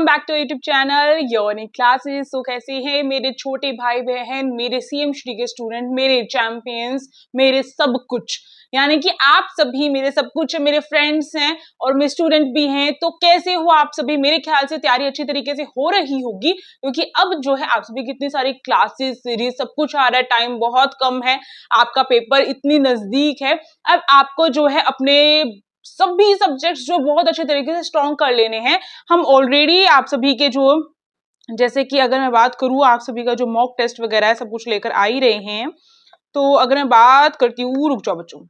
Welcome back to YouTube channel Yoni classes. तो कैसे हैं मेरे छोटे भाई बहन, मेरे सीएम श्री के स्टूडेंट, मेरे चैंपियंस, मेरे सब कुछ, यानी कि आप सभी मेरे सब कुछ, मेरे फ्रेंड्स हैं और मेरे स्टूडेंट भी हैं। तो कैसे हो आप सभी? मेरे ख्याल से तैयारी अच्छी तरीके से हो रही होगी, क्योंकि अब जो है आप सभी कितनी सारी क्लासेस, सीरीज, सब कुछ आ रहा है। टाइम बहुत कम है, आपका पेपर इतनी नजदीक है। अब आपको जो है अपने सभी सब्जेक्ट्स जो बहुत अच्छे तरीके से स्ट्रॉन्ग कर लेने हैं। हम ऑलरेडी आप सभी के जो, जैसे कि अगर मैं बात करूं, आप सभी का जो मॉक टेस्ट वगैरह है सब कुछ लेकर आ ही रहे हैं। तो अगर मैं बात करती हूँ, रुक जाओ बच्चों,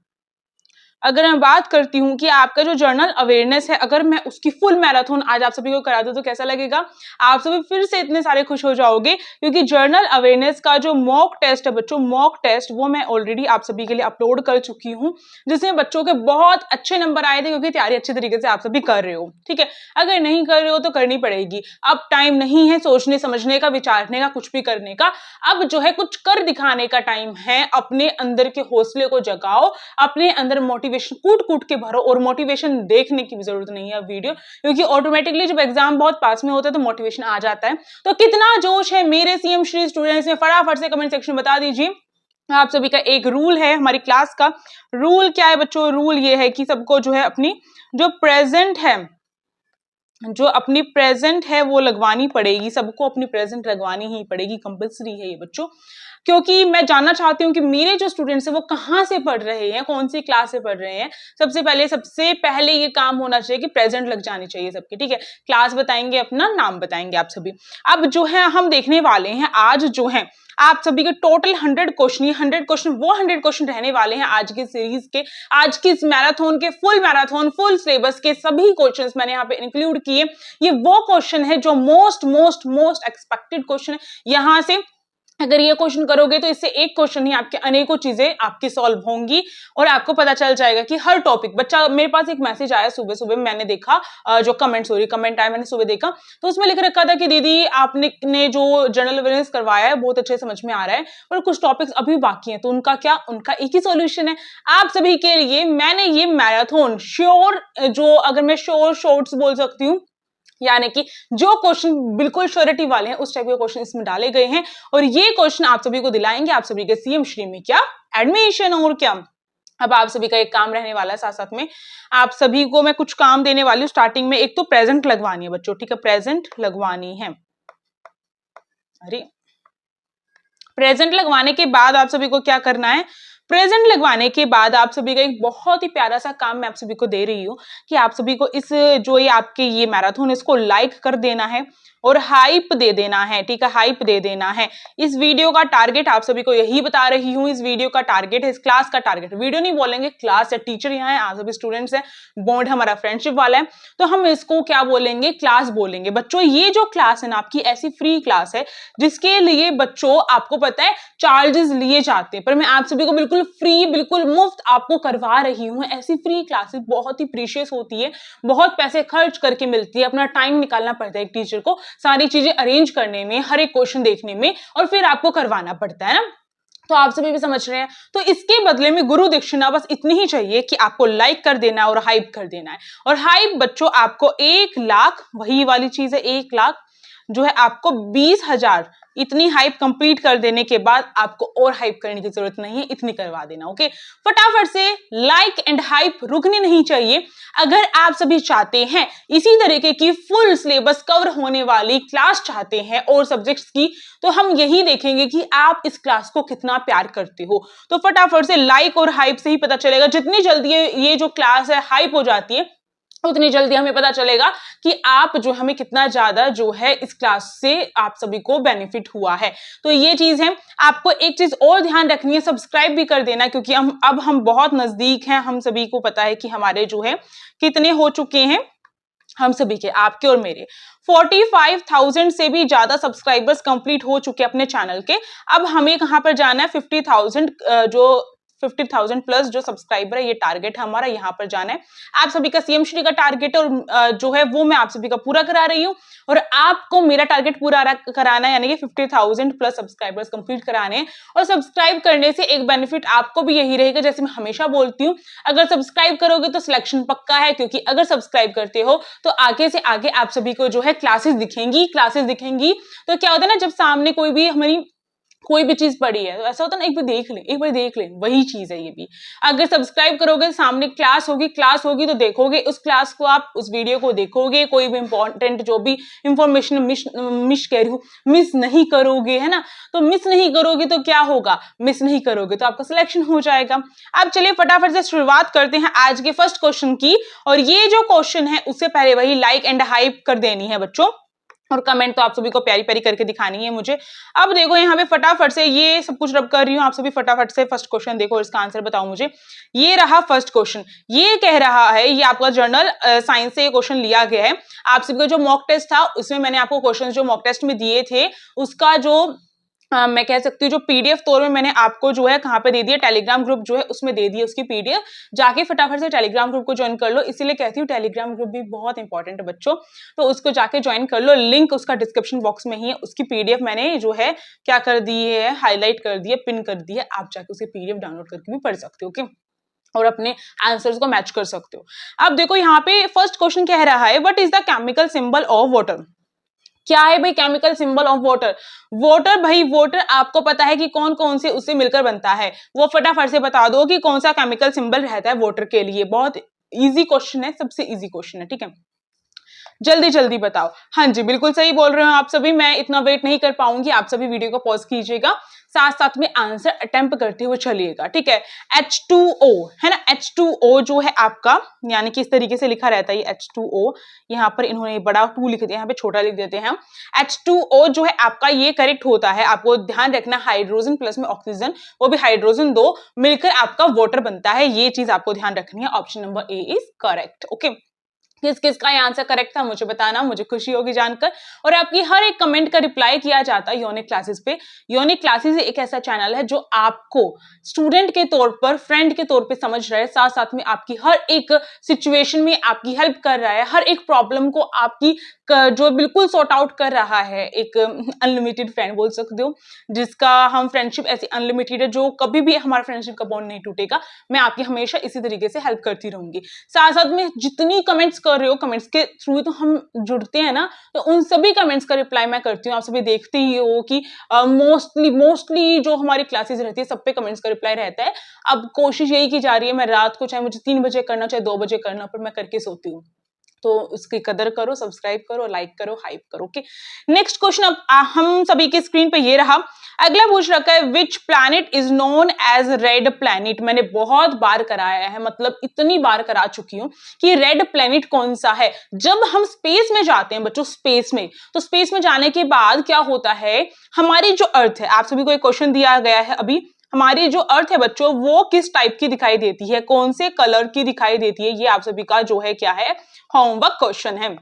अगर मैं बात करती हूँ कि आपका जो जर्नल अवेयरनेस है, अगर मैं उसकी फुल मैराथन आज आप सभी को करा दूं तो कैसा लगेगा? आप सभी फिर से इतने सारे खुश हो जाओगे, क्योंकि जर्नल अवेयरनेस का जो मॉक टेस्ट है बच्चों, मॉक टेस्ट वो मैं ऑलरेडी आप सभी के लिए अपलोड कर चुकी हूँ, जिसमें बच्चों के बहुत अच्छे नंबर आए थे, क्योंकि तैयारी अच्छी तरीके से आप सभी कर रहे हो। ठीक है, अगर नहीं कर रहे हो तो करनी पड़ेगी। अब टाइम नहीं है सोचने समझने का, विचारने का, कुछ भी करने का। अब जो है कुछ कर दिखाने का टाइम है। अपने अंदर के हौसले को जगाओ, अपने अंदर मोटिवेशन कूट कूट के भरो, और मोटिवेशन देखने की भी जरूरत नहीं है वीडियो, क्योंकि ऑटोमेटिकली जब एग्जाम बहुत पास में होता है तो मोटिवेशन आ जाता है। तो कितना जोश है मेरे सीएम श्री स्टूडेंट्स में, फटाफट से कमेंट सेक्शन में बता दीजिए। आप सभी का एक रूल है, हमारी क्लास का रूल क्या है बच्चों? रूल ये है कि सबको जो है अपनी जो प्रेजेंट है वो लगवानी पड़ेगी। सबको अपनी प्रेजेंट लगवानी ही पड़ेगी, कंपलसरी है ये बच्चों, क्योंकि मैं जानना चाहती हूँ कि मेरे जो स्टूडेंट्स हैं वो कहाँ से पढ़ रहे हैं, कौन सी क्लास से पढ़ रहे हैं। सबसे पहले ये काम होना चाहिए कि प्रेजेंट लग जानी चाहिए सबकी। ठीक है, क्लास बताएंगे, अपना नाम बताएंगे आप सभी। अब जो है हम देखने वाले हैं आज जो है आप सभी के टोटल 100 क्वेश्चन, 100 क्वेश्चन वो 100 क्वेश्चन रहने वाले हैं आज की सीरीज के, आज की इस मैराथन के, फुल सिलेबस के सभी क्वेश्चंस मैंने यहाँ पे इंक्लूड किए। ये वो क्वेश्चन है जो मोस्ट एक्सपेक्टेड क्वेश्चन है। यहाँ से अगर ये क्वेश्चन करोगे तो इससे एक क्वेश्चन ही आपके अनेकों चीजें आपकी सॉल्व होंगी, और आपको पता चल जाएगा कि हर टॉपिक। बच्चा, मेरे पास एक मैसेज आया सुबह मैंने देखा, जो कमेंट आया मैंने सुबह देखा, तो उसमें लिख रखा था कि दीदी आपने जो जर्नल अवेयरनेस करवाया है बहुत अच्छे समझ में आ रहा है, पर कुछ टॉपिक्स अभी बाकी हैं। तो उनका क्या? उनका एक ही सॉल्यूशन है आप सभी के लिए। मैंने ये मैराथन श्योर, जो अगर मैं श्योर शॉर्ट्स बोल सकती हूँ, यानी कि जो क्वेश्चन बिल्कुल श्योरिटी वाले हैं उस टाइप के क्वेश्चन इसमें डाले गए हैं, और ये क्वेश्चन आप सभी को दिलाएंगे आप सभी के सीएम श्री में क्या? एडमिशन। और क्या, अब आप सभी का एक काम रहने वाला है, साथ साथ में आप सभी को मैं कुछ काम देने वाली हूँ। स्टार्टिंग में एक तो प्रेजेंट लगवानी है बच्चों। ठीक है, प्रेजेंट लगवानी है। अरे, प्रेजेंट लगवाने के बाद आप सभी को क्या करना है? प्रेजेंट लगवाने के बाद आप सभी का एक बहुत ही प्यारा सा काम मैं आप सभी को दे रही हूँ कि आप सभी को इस जो ये आपके ये मैराथन, इसको लाइक कर देना है और हाइप दे देना है। ठीक है, हाइप दे देना है। इस वीडियो का टारगेट आप सभी को यही बता रही हूँ, इस वीडियो का टारगेट है, इस क्लास का टारगेट, वीडियो नहीं बोलेंगे, क्लास है, टीचर यहाँ है, आप सभी स्टूडेंट्स हैं, बॉन्ड हमारा फ्रेंडशिप वाला है, तो हम इसको क्या बोलेंगे? क्लास बोलेंगे। बच्चों, ये जो क्लास है ना आपकी, ऐसी फ्री क्लास है जिसके लिए बच्चों आपको पता है चार्जेस लिए जाते हैं, पर मैं आप सभी को बिल्कुल फ्री, बिल्कुल मुफ्त आपको करवा रही हूँ। ऐसी फ्री क्लासेस बहुत ही प्रीशियस होती है, बहुत पैसे खर्च करके मिलती है, अपना टाइम निकालना पड़ता है एक टीचर को सारी चीजें अरेंज करने में, हर एक क्वेश्चन देखने में, और फिर आपको करवाना पड़ता है ना। तो आप सभी भी समझ रहे हैं। तो इसके बदले में गुरु दक्षिणा बस इतनी ही चाहिए कि आपको लाइक कर देना है और हाइप कर देना है। और हाइप बच्चों आपको 1 लाख, वही वाली चीज है, 1 लाख जो है आपको 20,000, इतनी हाइप कंप्लीट कर देने के बाद आपको और हाइप करने की जरूरत नहीं है, इतनी करवा देना। ओके, फटाफट से लाइक एंड हाइप रुकनी नहीं चाहिए। अगर आप सभी चाहते हैं इसी तरीके की फुल सिलेबस कवर होने वाली क्लास चाहते हैं और सब्जेक्ट्स की, तो हम यही देखेंगे कि आप इस क्लास को कितना प्यार करते हो। तो फटाफट से लाइक और हाइप से ही पता चलेगा। जितनी जल्दी ये जो क्लास है हाइप हो जाती है, उतनी जल्दी हमें पता चलेगा कि आप जो हमें कितना ज्यादा जो है इस क्लास से आप सभी को बेनिफिट हुआ है। तो ये चीज है। आपको एक चीज और ध्यान रखनी है, सब्सक्राइब भी कर देना, क्योंकि हम बहुत नजदीक हैं। हम सभी को पता है कि हमारे जो है कितने हो चुके हैं, हम सभी के, आपके और मेरे 45,000 से भी ज्यादा सब्सक्राइबर्स कंप्लीट हो चुके अपने चैनल के। अब हमें कहां पर जाना है? 50,000 जो 50,000 प्लस जो सब्सक्राइबर है, ये टारगेट है हमारा, यहाँ पर जाना है। आप सभी का सीएमश्री का टारगेट और जो है वो मैं आप सभी का पूरा करा रही हूँ, और आपको मेरा टारगेट पूरा कराना है, यानी कि 50,000 प्लस सब्सक्राइबर्स कंप्लीट कराने हैं। और सब्सक्राइब करने से एक बेनिफिट आपको भी यही रहेगा, जैसे मैं हमेशा बोलती हूँ, अगर सब्सक्राइब करोगे तो सिलेक्शन पक्का है, क्योंकि अगर सब्सक्राइब करते हो तो आगे से आगे आप सभी को जो है क्लासेस दिखेंगी तो क्या होता है ना, जब सामने कोई भी हमारी कोई भी चीज पड़ी है तो ऐसा होता है ना, एक बार देख ले, वही चीज है ये भी। अगर सब्सक्राइब करोगे, सामने क्लास होगी तो देखोगे उस क्लास को, आप उस वीडियो को देखोगे, कोई भी इंपॉर्टेंट जो भी इंफॉर्मेशन मिस नहीं करोगे, है ना। तो मिस नहीं करोगे तो क्या होगा, मिस नहीं करोगे तो आपका सिलेक्शन हो जाएगा। अब चलिए फटाफट से शुरुआत करते हैं आज के फर्स्ट क्वेश्चन की, और ये जो क्वेश्चन है उससे पहले वही लाइक एंड हाइप कर देनी है बच्चों, और कमेंट तो आप सभी को प्यारी प्यारी करके दिखानी है मुझे। अब देखो यहाँ पे फटाफट से ये सब कुछ रब कर रही हूँ, आप सभी फटाफट से फर्स्ट क्वेश्चन देखो और इसका आंसर बताओ मुझे। ये रहा फर्स्ट क्वेश्चन, ये कह रहा है, ये आपका जर्नल साइंस से ये क्वेश्चन लिया गया है। आप सभी का जो मॉक टेस्ट था उसमें मैंने आपको क्वेश्चन जो मॉक टेस्ट में दिए थे उसका जो मैं कह सकती हूँ जो पीडीएफ तौर में मैंने आपको जो है कहाँ पे दे दिया, टेलीग्राम ग्रुप जो है उसमें दे दिया उसकी पीडीएफ, जाके फटाफट से टेलीग्राम ग्रुप को ज्वाइन कर लो। इसीलिए कहती हूँ टेलीग्राम ग्रुप भी बहुत इंपॉर्टेंट है बच्चों, तो उसको जाके ज्वाइन कर लो, लिंक उसका डिस्क्रिप्शन बॉक्स में ही है। उसकी पीडीएफ मैंने जो है क्या कर दी है, हाईलाइट कर दी है, पिन कर दी है, आप जाके उसकी पीडीएफ डाउनलोड करके भी पढ़ सकते हो, ओके, और अपने आंसर्स को मैच कर सकते हो। अब देखो यहाँ पे फर्स्ट क्वेश्चन कह रहा है, what is the chemical symbol of water. क्या है भाई chemical symbol of water? Water भाई, वाटर आपको पता है कि कौन कौन से उससे मिलकर बनता है, वो फटाफट से बता दो कि कौन सा केमिकल सिंबल रहता है वाटर के लिए। बहुत इजी क्वेश्चन है, सबसे इजी क्वेश्चन है, ठीक है, जल्दी जल्दी बताओ। हाँ जी बिल्कुल सही बोल रहे हो आप सभी, मैं इतना वेट नहीं कर पाऊंगी, आप सभी वीडियो को पॉज कीजिएगा, साथ साथ में आंसर अटेम्प्ट करते हुए चलिएगा, ठीक है। H2O है ना, H2O जो है आपका, यानी कि इस तरीके से लिखा रहता है ये H2O, यहाँ पर इन्होंने बड़ा 2 लिख दिया, यहाँ पे छोटा लिख देते हैं। H2O जो है आपका ये करेक्ट होता है, आपको ध्यान रखना, हाइड्रोजन प्लस में ऑक्सीजन, वो भी हाइड्रोजन 2 मिलकर आपका वाटर बनता है, ये चीज आपको ध्यान रखनी है। Option number A is correct, okay. किस किस का आंसर करेक्ट था मुझे बताना, मुझे खुशी होगी जानकर। और आपकी हर एक कमेंट का रिप्लाई किया जाता है यूनिक क्लासेस पे। यूनिक क्लासेस एक ऐसा चैनल है जो आपको स्टूडेंट के तौर पर, फ्रेंड के तौर पे समझ रहा है, साथ साथ में आपकी हर एक सिचुएशन में आपकी हेल्प कर रहा है, हर एक प्रॉब्लम को आपकी जो बिल्कुल सॉर्ट आउट कर रहा है। एक अनलिमिटेड फ्रेंड बोल सकते हो, जिसका हम फ्रेंडशिप ऐसी अनलिमिटेड है, जो कभी भी हमारा फ्रेंडशिप का बॉन्ड नहीं टूटेगा। मैं आपकी हमेशा इसी तरीके से हेल्प करती रहूंगी। साथ साथ में जितनी कमेंट्स कर रहे हो, कमेंट्स के थ्रू तो हम जुड़ते हैं ना, तो उन सभी कमेंट्स का रिप्लाई मैं करती हूँ। आप सभी देखते ही हो कि मोस्टली जो हमारी क्लासेस रहती है सब पे कमेंट्स का रिप्लाई रहता है। अब कोशिश यही की जा रही है, मैं रात को चाहे मुझे 3 बजे करना, चाहे 2 बजे करना, पर मैं करके सोती हूँ। तो उसकी कदर करो, सब्सक्राइब करो, लाइक करो, हाइप करो, ओके। नेक्स्ट क्वेश्चन अब हम सभी के स्क्रीन पे ये रहा। अगला पूछ रखा है, which planet is known as red planet. मैंने बहुत बार कराया है, मतलब इतनी बार करा चुकी हूं कि रेड प्लैनेट कौन सा है। जब हम स्पेस में जाते हैं बच्चों, स्पेस में, तो स्पेस में जाने के बाद क्या होता है, हमारी जो अर्थ है, आप सभी को एक क्वेश्चन दिया गया है अभी, हमारी जो अर्थ है बच्चों वो किस टाइप की दिखाई देती है, कौन से कलर की दिखाई देती है, ये आप सभी का जो है क्या है, होमवर्क क्वेश्चन है।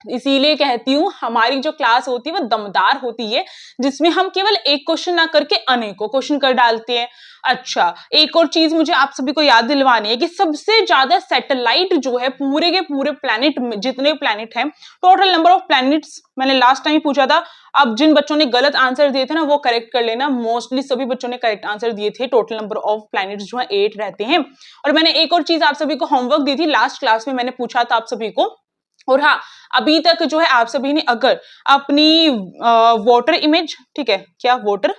इसीलिए कहती हूँ हमारी जो क्लास होती है वो दमदार होती है, जिसमें हम केवल एक क्वेश्चन ना करके अनेकों क्वेश्चन कर डालते हैं। अच्छा, एक और चीज मुझे आप सभी को याद दिलवानी है कि सबसे ज्यादा सैटेलाइट जो है पूरे के पूरे प्लैनेट में, जितने प्लैनेट हैं, टोटल नंबर ऑफ प्लैनेट्स मैंने लास्ट टाइम पूछा था। अब जिन बच्चों ने गलत आंसर दिए थे ना वो करेक्ट कर लेना, मोस्टली सभी बच्चों ने करेक्ट आंसर दिए थे। टोटल नंबर ऑफ प्लैनेट्स जो है 8 रहते हैं। और मैंने एक और चीज आप सभी को होमवर्क दी थी, लास्ट क्लास में मैंने पूछा था आप सभी को, और हाँ अभी तक जो है आप सभी ने अगर अपनी वाटर इमेज, ठीक है, क्या वाटर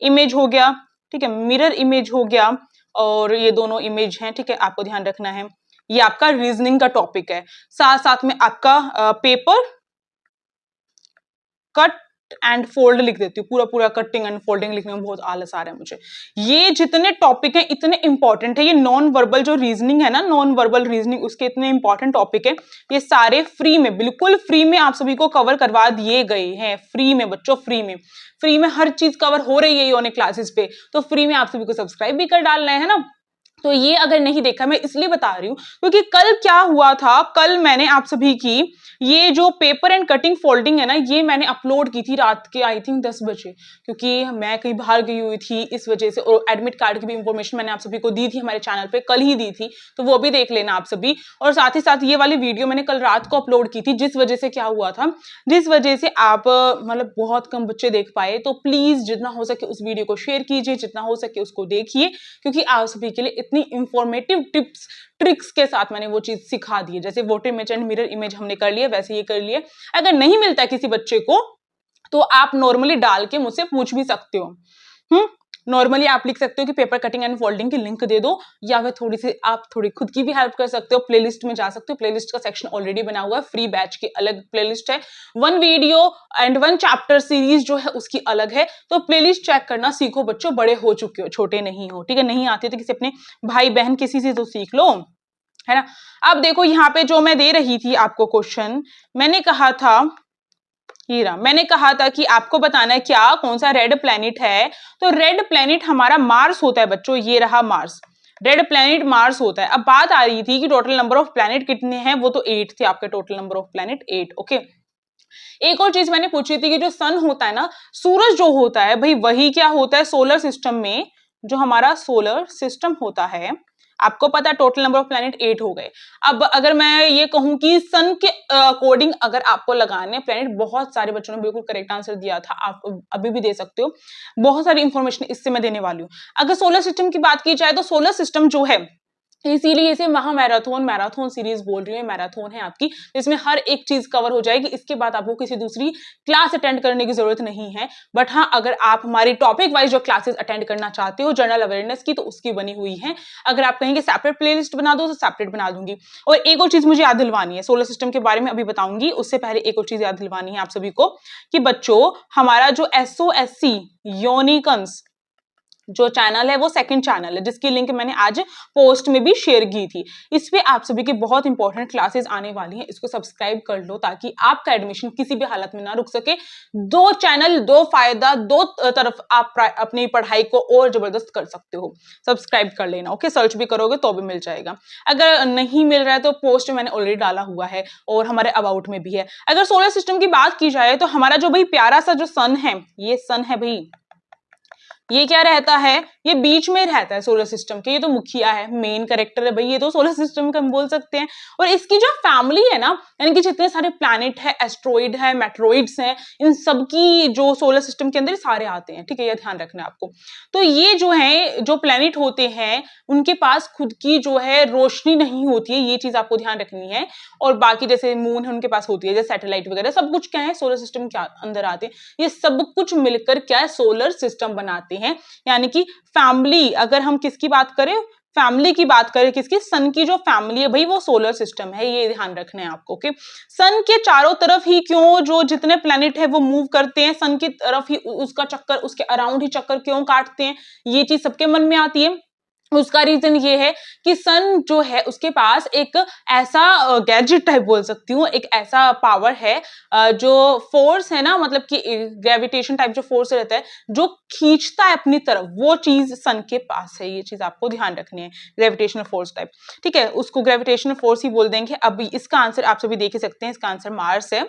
इमेज हो गया, ठीक है, मिरर इमेज हो गया, और ये दोनों इमेज हैं, ठीक है, आपको ध्यान रखना है। ये आपका रीजनिंग का टॉपिक है, साथ साथ में आपका पेपर कट एंड फोल्ड लिख देती हूँ, पूरा कटिंग एंड फोल्डिंग लिखने में बहुत आलस आ रहा है मुझे। ये जितने टॉपिक हैं इतने इंपॉर्टेंट है, ये नॉन वर्बल जो रीजनिंग है ना, नॉन वर्बल रीजनिंग, उसके इतने इंपॉर्टेंट टॉपिक है, ये सारे फ्री में, बिल्कुल फ्री में आप सभी को कवर करवा दिए गए हैं। फ्री में बच्चों, फ्री में हर चीज कवर हो रही है यूनिक क्लासेस पे, तो फ्री में आप सभी को सब्सक्राइब भी कर डालना है ना। तो ये अगर नहीं देखा, मैं इसलिए बता रही हूँ क्योंकि कल क्या हुआ था, कल मैंने आप सभी की ये जो पेपर एंड कटिंग फोल्डिंग है ना, ये मैंने अपलोड की थी रात के आई थिंक 10 बजे, क्योंकि मैं कहीं बाहर गई हुई थी इस वजह से, और एडमिट कार्ड की भी इंफॉर्मेशन मैंने आप सभी को दी थी हमारे चैनल पे, कल ही दी थी, तो वो भी देख लेना आप सभी। और साथ ही साथ ये वाली वीडियो मैंने कल रात को अपलोड की थी, जिस वजह से क्या हुआ था, जिस वजह से आप मतलब बहुत कम बच्चे देख पाए, तो प्लीज जितना हो सके उस वीडियो को शेयर कीजिए, जितना हो सके उसको देखिए, क्योंकि आप सभी के लिए इतनी इंफॉर्मेटिव टिप्स ट्रिक्स के साथ मैंने वो चीज सिखा दी है। जैसे water image and mirror image हमने कर लिया, वैसे ये कर लिए। अगर नहीं मिलता है किसी बच्चे को तो आप नॉर्मली डाल के मुझसे पूछ भी सकते हो। नॉर्मली आप लिख सकते हो कि पेपर कटिंग एंड फोल्डिंग की लिंक दे दो, या फिर थोड़ी सी आप थोड़ी खुद की भी हेल्प कर सकते हो, प्लेलिस्ट में जा सकते हो, प्लेलिस्ट का सेक्शन ऑलरेडी बना हुआ है, फ्री बैच की अलग प्लेलिस्ट है, 1 वीडियो एंड 1 चैप्टर सीरीज जो है उसकी अलग है। तो प्लेलिस्ट चेक करना सीखो बच्चों, बड़े हो चुके हो, छोटे नहीं हो, ठीक है। नहीं आती तो किसी अपने भाई बहन किसी से तो सीख लो, है ना। अब देखो यहाँ पे जो मैं दे रही थी आपको क्वेश्चन, मैंने कहा था हीरा, मैंने कहा था कि आपको बताना है क्या कौन सा रेड प्लैनेट है। तो रेड प्लैनेट हमारा मार्स होता है बच्चों, ये रहा मार्स, रेड प्लैनेट मार्स होता है। अब बात आ रही थी कि टोटल नंबर ऑफ प्लैनेट कितने हैं, वो तो 8 थे आपके, total number of planet 8, okay. एक और चीज मैंने पूछी थी कि जो सन होता है ना, सूरज जो होता है भाई, वही क्या होता है सोलर सिस्टम में, जो हमारा सोलर सिस्टम होता है, आपको पता है टोटल नंबर ऑफ प्लैनेट 8 हो गए। अब अगर मैं ये कहूं कि सन के अकॉर्डिंग अगर आपको लगाने प्लैनेट, बहुत सारे बच्चों ने बिल्कुल करेक्ट आंसर दिया था, आप अभी भी दे सकते हो, बहुत सारी इंफॉर्मेशन इससे मैं देने वाली हूँ। अगर सोलर सिस्टम की बात की जाए तो सोलर सिस्टम जो है, इसीलिए इसे महा मैराथन सीरीज बोल रही हूँ, मैराथन है आपकी, जिसमें हर एक चीज कवर हो जाएगी। इसके बाद आपको किसी दूसरी क्लास अटेंड करने की जरूरत नहीं है। बट हाँ, अगर आप हमारी टॉपिक वाइज जो क्लासेस अटेंड करना चाहते हो जनरल अवेयरनेस की, तो उसकी बनी हुई है। अगर आप कहेंगे सेपरेट प्लेलिस्ट बना दो तो सेपरेट बना दूंगी। और एक और चीज मुझे याद दिलवानी है, सोलर सिस्टम के बारे में अभी बताऊंगी, उससे पहले एक और चीज याद दिलवानी है आप सभी को कि बच्चों, हमारा जो SOSC योनिकंस जो चैनल है वो सेकंड चैनल है, जिसकी लिंक मैंने आज पोस्ट में भी शेयर की थी। इस पे आप सभी की बहुत इंपॉर्टेंट क्लासेस आने वाली हैं, इसको सब्सक्राइब कर लो ताकि आपका एडमिशन किसी भी हालत में ना रुक सके। 2 चैनल 2 फायदा, 2 तरफ आप अपनी पढ़ाई को और जबरदस्त कर सकते हो। सब्सक्राइब कर लेना, ओके। सर्च भी करोगे तो भी मिल जाएगा। अगर नहीं मिल रहा है तो पोस्ट में मैंने ऑलरेडी डाला हुआ है और हमारे अबाउट में भी है। अगर सोलर सिस्टम की बात की जाए तो हमारा जो भाई प्यारा सा जो सन है, ये सन है भाई, ये क्या रहता है, ये बीच में रहता है सोलर सिस्टम के, ये तो मुखिया है, मेन कैरेक्टर है भाई, ये तो सोलर सिस्टम का हम बोल सकते हैं। और इसकी जो फैमिली है ना, यानी कि जितने सारे प्लैनेट है, एस्ट्रॉइड है, मेट्रॉइड्स हैं, इन सब की जो सोलर सिस्टम के अंदर सारे आते हैं, ठीक है, ये ध्यान रखना है आपको। तो ये जो है, जो प्लैनेट होते हैं, उनके पास खुद की जो है रोशनी नहीं होती है, ये चीज आपको ध्यान रखनी है। और बाकी जैसे मून है उनके पास होती है, जैसे सैटेलाइट वगैरह, सब कुछ क्या है सोलर सिस्टम के अंदर आते हैं। ये सब कुछ मिलकर क्या है, सोलर सिस्टम बनाते हैं। यानी कि फैमिली, अगर हम किसकी बात करें, फैमिली की बात करें, किसकी, सन की जो फैमिली है भाई वो सोलर सिस्टम है, ये ध्यान रखना है आपको, ओके। सन के चारों तरफ ही क्यों जो जितने प्लैनेट है वो मूव करते हैं, सन की तरफ ही उसका चक्कर, उसके अराउंड ही चक्कर क्यों काटते हैं, ये चीज सबके मन में आती है। उसका रीजन ये है कि सन जो है उसके पास एक ऐसा गैजेट टाइप बोल सकती हूँ, एक ऐसा पावर है, जो फोर्स है ना, मतलब कि ग्रेविटेशन टाइप जो फोर्स रहता है जो खींचता है अपनी तरफ, वो चीज सन के पास है। ये चीज आपको ध्यान रखनी है, ग्रेविटेशनल फोर्स टाइप, ठीक है, उसको ग्रेविटेशनल फोर्स ही बोल देंगे। अब इसका आंसर आप सभी देख ही सकते हैं, इसका आंसर मार्स है।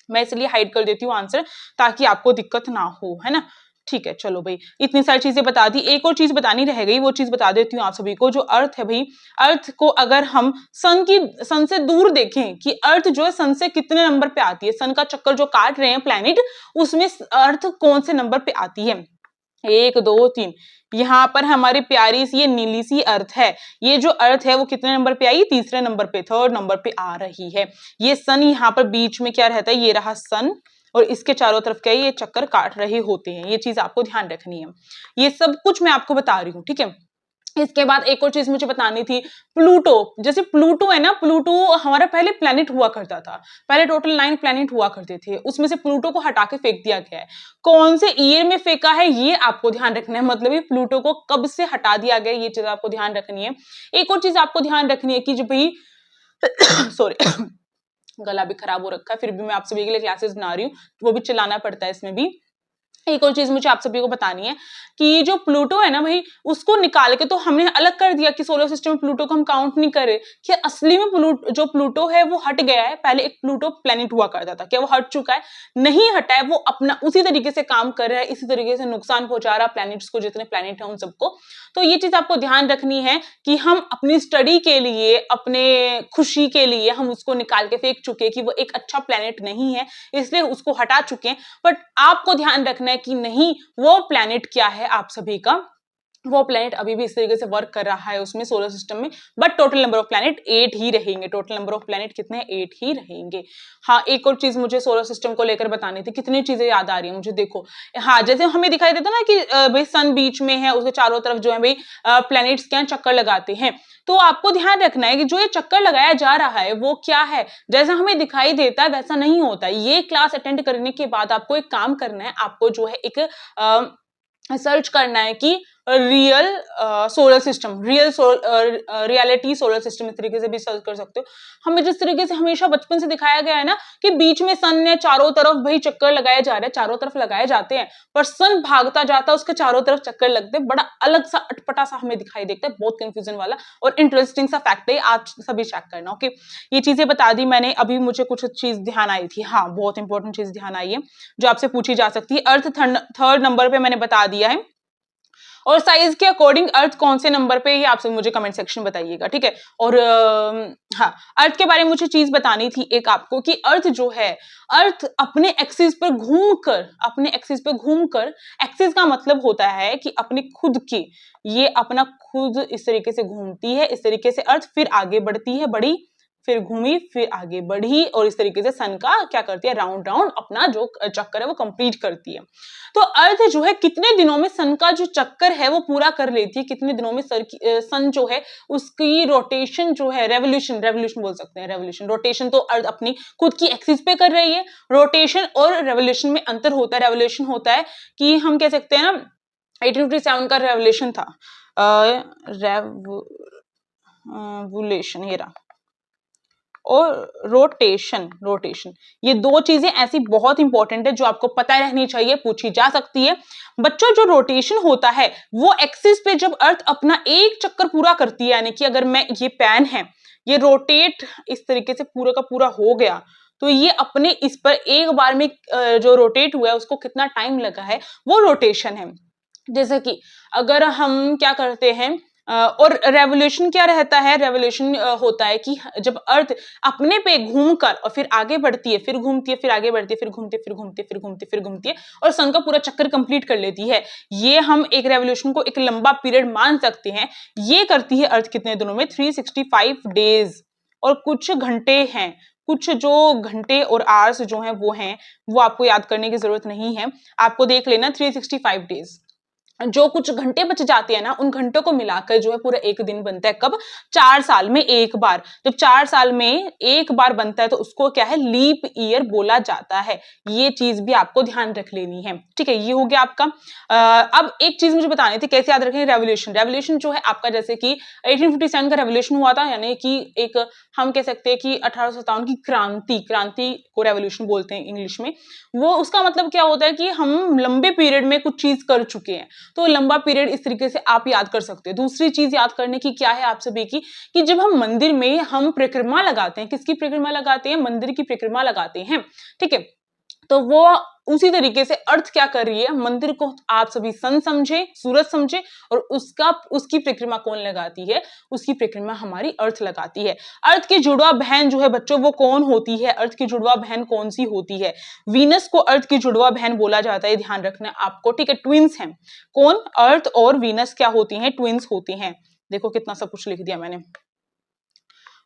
मैं इसलिए हाइड कर देती हूँ आंसर ताकि आपको दिक्कत ना हो, है ना। ठीक है, चलो भाई, इतनी सारी चीजें बता दी। एक और चीज बतानी रह गई, वो चीज बता देती हूँ आप सभी को। जो अर्थ है भाई, अर्थ को अगर हम सन से दूर देखें कि अर्थ जो है सन से कितने नंबर पे आती है, सन का चक्कर जो काट रहे हैं प्लैनेट, उसमें अर्थ कौन से नंबर पे आती है, 1 2 3। यहाँ पर हमारी प्यारी सी ये नीली सी अर्थ है, ये जो अर्थ है वो कितने नंबर पे आई, तीसरे नंबर पे, 3rd नंबर पे आ रही है। ये सन यहाँ पर बीच में क्या रहता है, ये रहा सन, और इसके चारों तरफ क्या है, ये चक्कर काट रहे होते हैं। ये चीज आपको ध्यान रखनी है, ये सब कुछ मैं आपको बता रही हूँ, ठीक है। इसके बाद एक और चीज मुझे बतानी थी, प्लूटो। जैसे प्लूटो है ना, प्लूटो हमारा पहले प्लैनेट हुआ करता था, पहले टोटल 9 प्लैनेट हुआ करते थे, उसमें से प्लूटो को हटा के फेंक दिया गया है। कौन से ईयर में फेंका है ये आपको ध्यान रखना है, मतलब ये प्लूटो को कब से हटा दिया गया, ये चीज आपको ध्यान रखनी है। एक और चीज आपको ध्यान रखनी है कि जो भाई सॉरी गला भी खराब हो रखा है, फिर भी मैं आप सभी के लिए क्लासेस बना रही हूँ, वो भी चलाना पड़ता है इसमें भी। एक और चीज मुझे आप सभी को बतानी है कि जो प्लूटो है ना भाई, उसको निकाल के तो हमने अलग कर दिया कि सोलर सिस्टम में प्लूटो को हम काउंट नहीं करें। क्या असली में जो प्लूटो है वो हट गया है? पहले एक प्लूटो प्लेनेट हुआ करता था, क्या वो हट चुका है? नहीं हटा है, वो अपना उसी तरीके से काम कर रहा है, इसी तरीके से नुकसान पहुंचा रहा है प्लैनेट्स को, जितने प्लैनेट है उन सबको। तो ये चीज आपको ध्यान रखनी है कि हम अपनी स्टडी के लिए, अपने खुशी के लिए हम उसको निकाल के फेंक चुके कि वो एक अच्छा प्लैनेट नहीं है, इसलिए उसको हटा चुके हैं। बट आपको ध्यान रखना है कि नहीं, वो प्लैनेट क्या है आप सभी का, वो प्लैनेट अभी भी इस तरीके से वर्क कर रहा है उसमें सोलर सिस्टम में, but total number of planet 8 ही रहेंगे। टोटल नंबर ऑफ प्लैनेट कितने हैं? 8 ही रहेंगे। हाँ, एक और चीज मुझे सोलर सिस्टम को लेकर बतानी थी, कितनी चीजें याद आ रही है मुझे, देखो। हाँ, जैसे हमें दिखाई देता ना कि भाई सन बीच में है, उसके चारों तरफ जो है भाई प्लैनेट्स क्या चक्कर लगाते हैं। तो आपको ध्यान रखना है कि जो ये चक्कर लगाया जा रहा है वो क्या है, जैसा हमें दिखाई देता है वैसा नहीं होता। ये क्लास अटेंड करने के बाद आपको एक काम करना है, आपको जो है एक सर्च करना है कि real solar system, reality solar system, इस तरीके से भी सर्च कर सकते हो। हमें जिस तरीके से हमेशा बचपन से दिखाया गया है ना कि बीच में सन ने चारों तरफ भाई चक्कर लगाए जा रहे हैं, चारों तरफ लगाए जाते हैं, पर सन भागता जाता है, उसके चारों तरफ चक्कर लगते हैं, बड़ा अलग सा अटपटा सा हमें दिखाई देता है, बहुत कंफ्यूजन वाला और इंटरेस्टिंग सा फैक्ट है, आप सभी चेक करना। ओके, ये चीजें बता दी मैंने। अभी मुझे कुछ चीज ध्यान आई थी, हाँ बहुत इंपॉर्टेंट चीज ध्यान आई है जो आपसे पूछी जा सकती है। अर्थ थर्ड नंबर पे मैंने बता दिया है, और साइज के अकॉर्डिंग अर्थ कौन से नंबर पे, ये आपसे मुझे कमेंट सेक्शन में बताइएगा, ठीक है। और हाँ, अर्थ के बारे में मुझे चीज बतानी थी एक आपको कि अर्थ जो है, अर्थ अपने एक्सिस पर घूमकर, अपने एक्सिस पर घूमकर, एक्सिस का मतलब होता है कि अपने खुद की, ये अपना खुद इस तरीके से घूमती है, इस तरीके से अर्थ फिर आगे बढ़ती है, बढ़ी, फिर घूमी, फिर आगे बढ़ी, और इस तरीके से सन का क्या करती है, राउंड राउंड अपना जो चक्कर है वो कंप्लीट करती है। तो अर्थ जो है कितने दिनों में सन का जो चक्कर है वो पूरा कर लेती है, कितने दिनों में सन जो है उसकी रोटेशन जो है, रेवोल्यूशन बोल सकते हैं, रेवोल्यूशन, रोटेशन तो अर्थ अपनी खुद की एक्सिस पे कर रही है, रोटेशन और रेवोल्यूशन में अंतर होता है। रेवोल्यूशन होता है कि हम कह सकते हैं ना 1857 का रेवोल्यूशन था, रेवोल्यूशन ये रहा, और रोटेशन, ये दो चीजें ऐसी बहुत इंपॉर्टेंट है जो आपको पता रहनी चाहिए, पूछी जा सकती है बच्चों। जो रोटेशन होता है वो एक्सिस पे जब अर्थ अपना एक चक्कर पूरा करती है, यानी कि अगर मैं, ये पैन है, ये रोटेट इस तरीके से पूरा का पूरा हो गया, तो ये अपने इस पर एक बार में जो रोटेट हुआ है उसको कितना टाइम लगा है, वो रोटेशन है। जैसे कि अगर हम क्या करते हैं, और रेवोल्यूशन क्या रहता है, रेवोल्यूशन होता है कि जब अर्थ अपने पे घूमकर और फिर आगे बढ़ती है, फिर घूमती है, फिर आगे बढ़ती है, फिर घूमती है, फिर घूमती है, फिर घूमती है, फिर घूमती है, और सन का पूरा चक्कर कंप्लीट कर लेती है। ये हम एक रेवोल्यूशन को एक लंबा पीरियड मान सकते हैं। ये करती है अर्थ कितने दिनों में, 365 डेज, और कुछ घंटे हैं, कुछ जो घंटे और आवर्स जो हैं वो आपको याद करने की जरूरत नहीं है, आपको देख लेना 365 डेज। जो कुछ घंटे बच जाते हैं ना, उन घंटों को मिलाकर जो है पूरा एक दिन बनता है। कब? 4 साल में एक बार। जब 4 साल में एक बार बनता है तो उसको क्या है, लीप ईयर बोला जाता है। ये चीज भी आपको ध्यान रख लेनी है, ठीक है। ये हो गया आपका। अब एक चीज मुझे बतानी थी, कैसे याद रखें, रेवोल्यूशन जो है आपका, जैसे कि 1857 का रेवोल्यूशन हुआ था, यानी कि एक हम कह सकते हैं कि 1857 की क्रांति को रेवोल्यूशन बोलते हैं इंग्लिश में। वो उसका मतलब क्या होता है कि हम लंबे पीरियड में कुछ चीज कर चुके हैं, तो लंबा पीरियड इस तरीके से आप याद कर सकते हो। दूसरी चीज याद करने की क्या है आप सभी की, कि जब हम मंदिर में हम परिक्रमा लगाते हैं, किसकी परिक्रमा लगाते हैं, मंदिर की परिक्रमा लगाते हैं, ठीक है। तो वो उसी तरीके से अर्थ क्या कर रही है, मंदिर को आप सभी सन समझे, सूरज समझे, और उसकी परिक्रमा कौन लगाती है, उसकी परिक्रमा हमारी अर्थ लगाती है। अर्थ की जुड़वा बहन जो है बच्चों वो कौन होती है, अर्थ की जुड़वा बहन कौन सी होती है, वीनस को अर्थ की जुड़वा बहन बोला जाता है, ध्यान रखना आपको, ठीक है। ट्विंस हैं, कौन, अर्थ और वीनस क्या होती हैं, ट्विंस होती हैं। देखो कितना सब कुछ लिख दिया मैंने।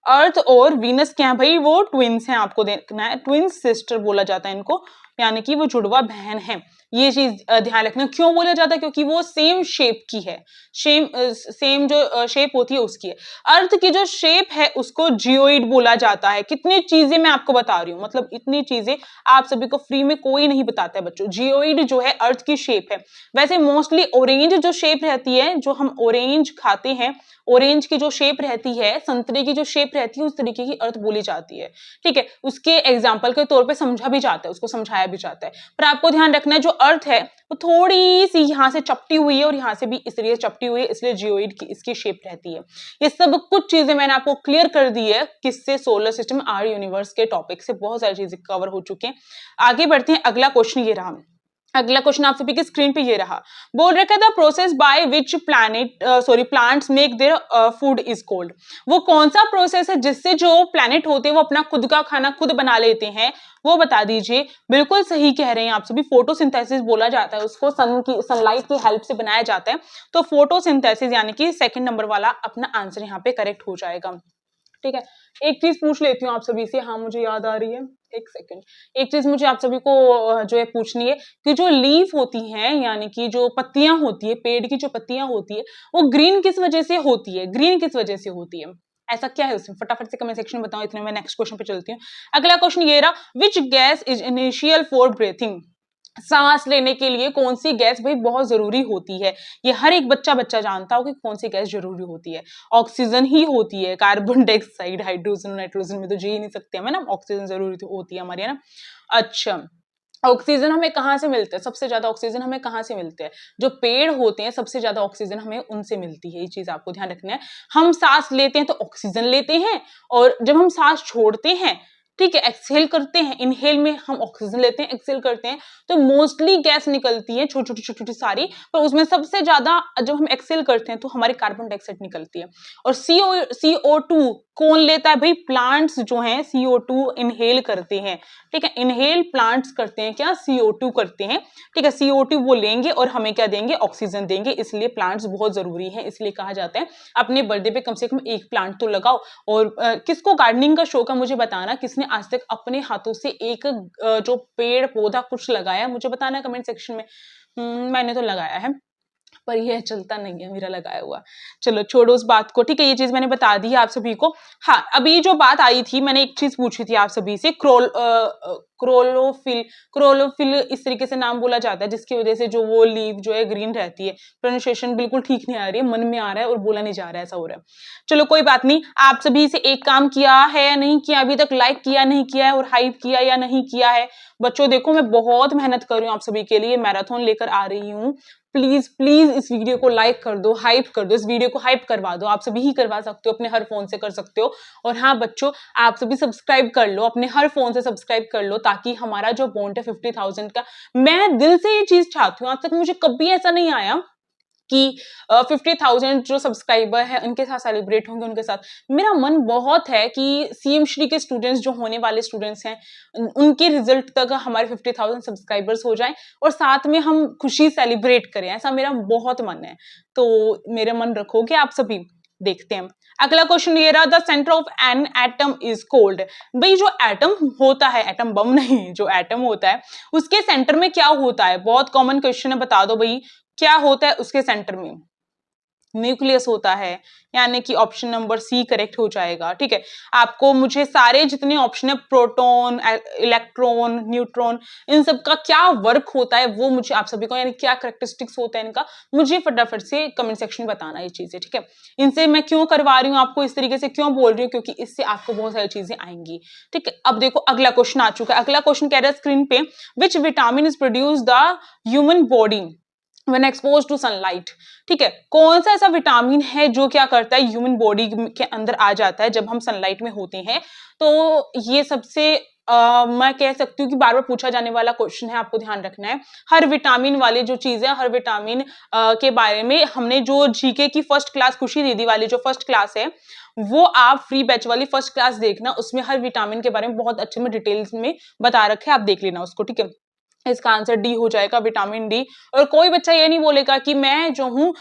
अर्थ और वीनस क्या है भाई, वो ट्विंस हैं, आपको देखना है, ट्विंस सिस्टर बोला जाता है इनको, यानी कि वो जुड़वा बहन है। ये चीज ध्यान रखना, क्यों बोला जाता है, क्योंकि वो सेम शेप की है, सेम जो शेप होती है उसकी है। अर्थ की जो शेप है उसको जियोइड बोला जाता है। कितनी चीजें मैं आपको बता रही हूँ, मतलब इतनी चीजें आप सभी को फ्री में कोई नहीं बताता है बच्चों। जियोइड जो है अर्थ की शेप है। वैसे मोस्टली ऑरेंज जो शेप रहती है, जो हम ऑरेंज खाते हैं, ऑरेंज की जो शेप रहती है, संतरे की जो शेप रहती है, उस तरीके की अर्थ बोली जाती है, ठीक है। उसके एग्जाम्पल के तौर पे समझा भी जाता है, उसको समझाया भी जाता है। पर आपको ध्यान रखना है जो अर्थ है वो थोड़ी सी यहाँ से चपटी हुई है और यहाँ से भी इसलिए चपटी हुई है, इसलिए जियोइड की इसकी शेप रहती है। ये सब कुछ चीजें मैंने आपको क्लियर कर दी है किससे, सोलर सिस्टम आर यूनिवर्स के टॉपिक से बहुत सारी चीजें कवर हो चुकी हैं। आगे बढ़ते हैं, अगला क्वेश्चन ये रहा। अगला क्वेश्चन आप सभी की स्क्रीन पे ये रहा, बोल रखा था process by which plants make their food is cold. वो कौन सा प्रोसेस है जिससे जो प्लैनेट होते हैं वो अपना खुद का खाना खुद बना लेते हैं, वो बता दीजिए। बिल्कुल सही कह रहे हैं आप सभी, फोटोसिंथेसिस बोला जाता है उसको, सनलाइट की हेल्प से बनाया जाता है। तो फोटोसिंथेसिस यानी कि सेकंड नंबर वाला अपना आंसर यहाँ पे करेक्ट हो जाएगा। ठीक है, एक चीज पूछ लेती हूँ आप सभी से, हाँ मुझे याद आ रही है, एक सेकंड। एक चीज मुझे आप सभी को जो है पूछनी है कि जो लीफ होती हैं यानी कि जो पत्तियां होती है, पेड़ की जो पत्तियां होती है वो ग्रीन किस वजह से होती है, ग्रीन किस वजह से होती है, ऐसा क्या है उसमें, फटाफट से कमेंट सेक्शन में बताओ। इतने मैं नेक्स्ट क्वेश्चन पे चलती हूँ। अगला क्वेश्चन ये रहा, which gas is initial for breathing. सांस लेने के लिए कौन सी गैस भाई बहुत जरूरी होती है, ये हर एक बच्चा जानता हो कि कौन सी गैस जरूरी होती है। ऑक्सीजन ही होती है, कार्बन डाइऑक्साइड, हाइड्रोजन, नाइट्रोजन में तो जी ही नहीं सकते हम, है ना, ऑक्सीजन जरूरी होती है हमारी, है ना। अच्छा, ऑक्सीजन हमें कहाँ से मिलता है, सबसे ज्यादा ऑक्सीजन हमें कहाँ से मिलते हैं, जो पेड़ होते हैं सबसे ज्यादा ऑक्सीजन हमें उनसे मिलती है, ये चीज आपको ध्यान रखना है। हम सांस लेते हैं तो ऑक्सीजन लेते हैं, और जब हम सांस छोड़ते हैं, ठीक है, एक्सहेल करते हैं, इनहेल में हम ऑक्सीजन लेते हैं, एक्सहेल करते हैं, तो मोस्टली गैस निकलती है छोटी छोटी सारी, पर उसमें सबसे ज्यादा जब हम एक्सहेल करते हैं तो हमारी कार्बन डाइऑक्साइड निकलती है। और CO2 कौन लेता है भाई, प्लांट्स जो हैं CO2 इनहेल करते हैं, ठीक है, इनहेल प्लांट्स करते हैं क्या, CO2 करते हैं, ठीक है, CO2 वो लेंगे और हमें क्या देंगे, ऑक्सीजन देंगे, इसलिए प्लांट्स बहुत जरूरी है, इसलिए कहा जाता है अपने बर्थडे पे कम से कम एक प्लांट तो लगाओ। और किसको गार्डनिंग का शौक है मुझे बताना, किसने आज तक अपने हाथों से एक जो पेड़ पौधा कुछ लगाया, मुझे बताना कमेंट सेक्शन में। मैंने तो लगाया है पर ये चलता नहीं है मेरा लगाया हुआ। चलो छोड़ो उस बात को, ठीक है, ये चीज मैंने बता दी है आप सभी को। हाँ, अभी जो बात आई थी, मैंने एक चीज पूछी थी आप सभी से, क्रोलोफिल इस तरीके से नाम बोला जाता है जिसकी वजह से जो वो लीफ जो है ग्रीन रहती है। प्रोनाउंसिएशन बिल्कुल ठीक नहीं आ रही है, मन में आ रहा है और बोला नहीं जा रहा है, ऐसा हो रहा है। चलो कोई बात नहीं, आप सभी से एक काम किया है या नहीं किया अभी तक, लाइक किया नहीं किया है, और हाइप किया या नहीं किया है। बच्चों देखो मैं बहुत मेहनत कर रही हूँ आप सभी के लिए, मैराथन लेकर आ रही हूँ, प्लीज प्लीज इस वीडियो को लाइक कर दो, हाइप कर दो, इस वीडियो को हाइप करवा दो, आप सभी ही करवा सकते हो, अपने हर फोन से कर सकते हो। और हाँ बच्चों, आप सभी सब्सक्राइब कर लो, अपने हर फोन से सब्सक्राइब कर लो, ताकि हमारा जो बॉन्ड है 50,000 का, मैं दिल से ये चीज चाहती हूँ, आज तक मुझे कभी ऐसा नहीं आया कि 50,000 जो सब्सक्राइबर है उनके साथ सेलिब्रेट होंगे, उनके साथ मेरा मन बहुत है कि सीएम श्री के स्टूडेंट्स जो होने वाले स्टूडेंट्स हैं उनके रिजल्ट तक हमारे 50,000 सब्सक्राइबर्स हो जाएं और साथ में हम खुशी सेलिब्रेट करें, ऐसा मेरा बहुत मन है। तो मेरा मन रखोगे आप सभी, देखते हैं। अगला क्वेश्चन ये रहा, the centre of an atom is cold. भाई जो एटम होता है, एटम बम नहीं, जो एटम होता है उसके सेंटर में क्या होता है, बहुत कॉमन क्वेश्चन है, बता दो भाई क्या होता है उसके सेंटर में। न्यूक्लियस होता है, यानी कि ऑप्शन नंबर सी करेक्ट हो जाएगा। ठीक है, आपको मुझे सारे जितने ऑप्शन है, प्रोटॉन, इलेक्ट्रॉन, न्यूट्रॉन, इन सब का क्या वर्क होता है वो मुझे आप सभी को, यानी क्या कैरेक्टरिस्टिक्स होता है इनका, मुझे फटाफट से कमेंट सेक्शन में बताना ये चीजें। ठीक है, इनसे मैं क्यों करवा रही हूँ आपको, इस तरीके से क्यों बोल रही हूँ, क्योंकि इससे आपको बहुत सारी चीजें आएंगी। ठीक है, अब देखो अगला क्वेश्चन आ चुका है। अगला क्वेश्चन कह रहा है स्क्रीन पे, which vitamin is produce the human body when exposed to sunlight। ठीक है, कौन सा ऐसा विटामिन है जो क्या करता है, ह्यूमन बॉडी के अंदर आ जाता है जब हम सनलाइट में होते हैं। तो ये सबसे मैं कह सकती हूँ कि बार बार पूछा जाने वाला क्वेश्चन है, आपको ध्यान रखना है। हर विटामिन वाली जो चीज है, हर विटामिन के बारे में हमने जो जीके की फर्स्ट क्लास, खुशी दीदी वाली जो फर्स्ट क्लास है, वो आप फ्री बैच वाली फर्स्ट क्लास देखना, उसमें हर विटामिन के बारे में बहुत अच्छे में डिटेल्स में बता रखे, आप देख लेना उसको। ठीक है, इसका आंसर डी हो जाएगा, विटामिन डी। और कोई बच्चा ये नहीं बोलेगा कि मैं जो हूं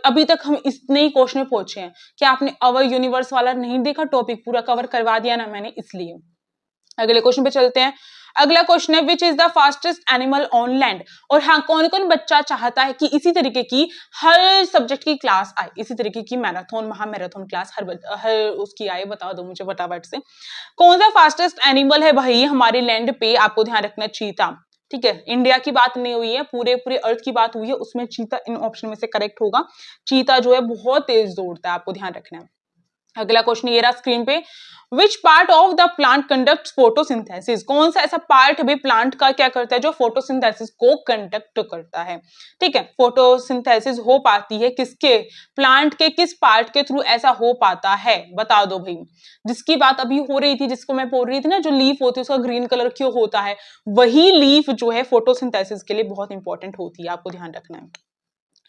अभी तक हम इतने ही क्वेश्चन में पहुंचे हैं, क्या आपने अवर यूनिवर्स वाला नहीं देखा, टॉपिक पूरा कवर करवा दिया ना मैंने, इसलिए। अगले क्वेश्चन पे चलते हैं। अगला क्वेश्चन है, which is the fastest animal on land. और हाँ, कौन कौन बच्चा चाहता है कि इसी तरीके की हर सब्जेक्ट की क्लास आए, इसी तरीके की मैराथन, महामैराथन क्लास हर उसकी आए, बता दो मुझे फटाफट से। कौन सा फास्टेस्ट एनिमल है भाई हमारे लैंड पे, आपको ध्यान रखना, चीता। ठीक है, इंडिया की बात नहीं हुई है, पूरे अर्थ की बात हुई है, उसमें चीता इन ऑप्शन में से करेक्ट होगा। चीता जो है बहुत तेज दौड़ता है, आपको ध्यान रखना है। अगला क्वेश्चन ये रहा स्क्रीन पे, which part of the plant conduct photosynthesis, कौन सा ऐसा पार्ट भी प्लांट का क्या करता है जो फोटोसिंथेसिस को कंडक्ट करता है। ठीक है, फोटोसिंथेसिस हो पाती है किसके, प्लांट के किस पार्ट के थ्रू ऐसा हो पाता है, बता दो भाई। जिसकी बात अभी हो रही थी, जिसको मैं बोल रही थी ना, जो लीफ होती है उसका ग्रीन कलर क्यों होता है, वही लीफ जो है फोटोसिंथेसिस के लिए बहुत इंपॉर्टेंट होती है, आपको ध्यान रखना है।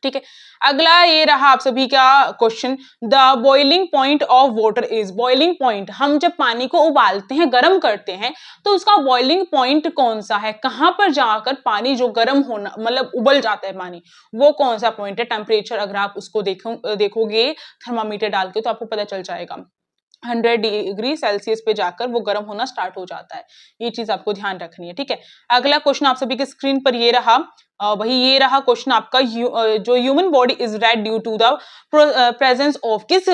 ठीक है, अगला ये रहा आप सभी का question, the boiling point of water is, boiling point, हम जब पानी को उबालते हैं, गर्म करते हैं, तो उसका बॉइलिंग पॉइंट कौन सा है, कहां पर जाकर पानी जो गर्म होना मतलब उबल जाता है पानी, वो कौन सा पॉइंट है। टेम्परेचर अगर आप उसको देखोगे थर्मामीटर डाल के तो आपको पता चल जाएगा, 100 डिग्री सेल्सियस पे जाकर वो गर्म होना स्टार्ट हो जाता है। ये चीज आपको ध्यान रखनी है। ठीक है, अगला क्वेश्चन आप सभी के स्क्रीन पर ये रहा, वही ये रहा क्वेश्चन आपका, जो human body is red due to the presence of, किस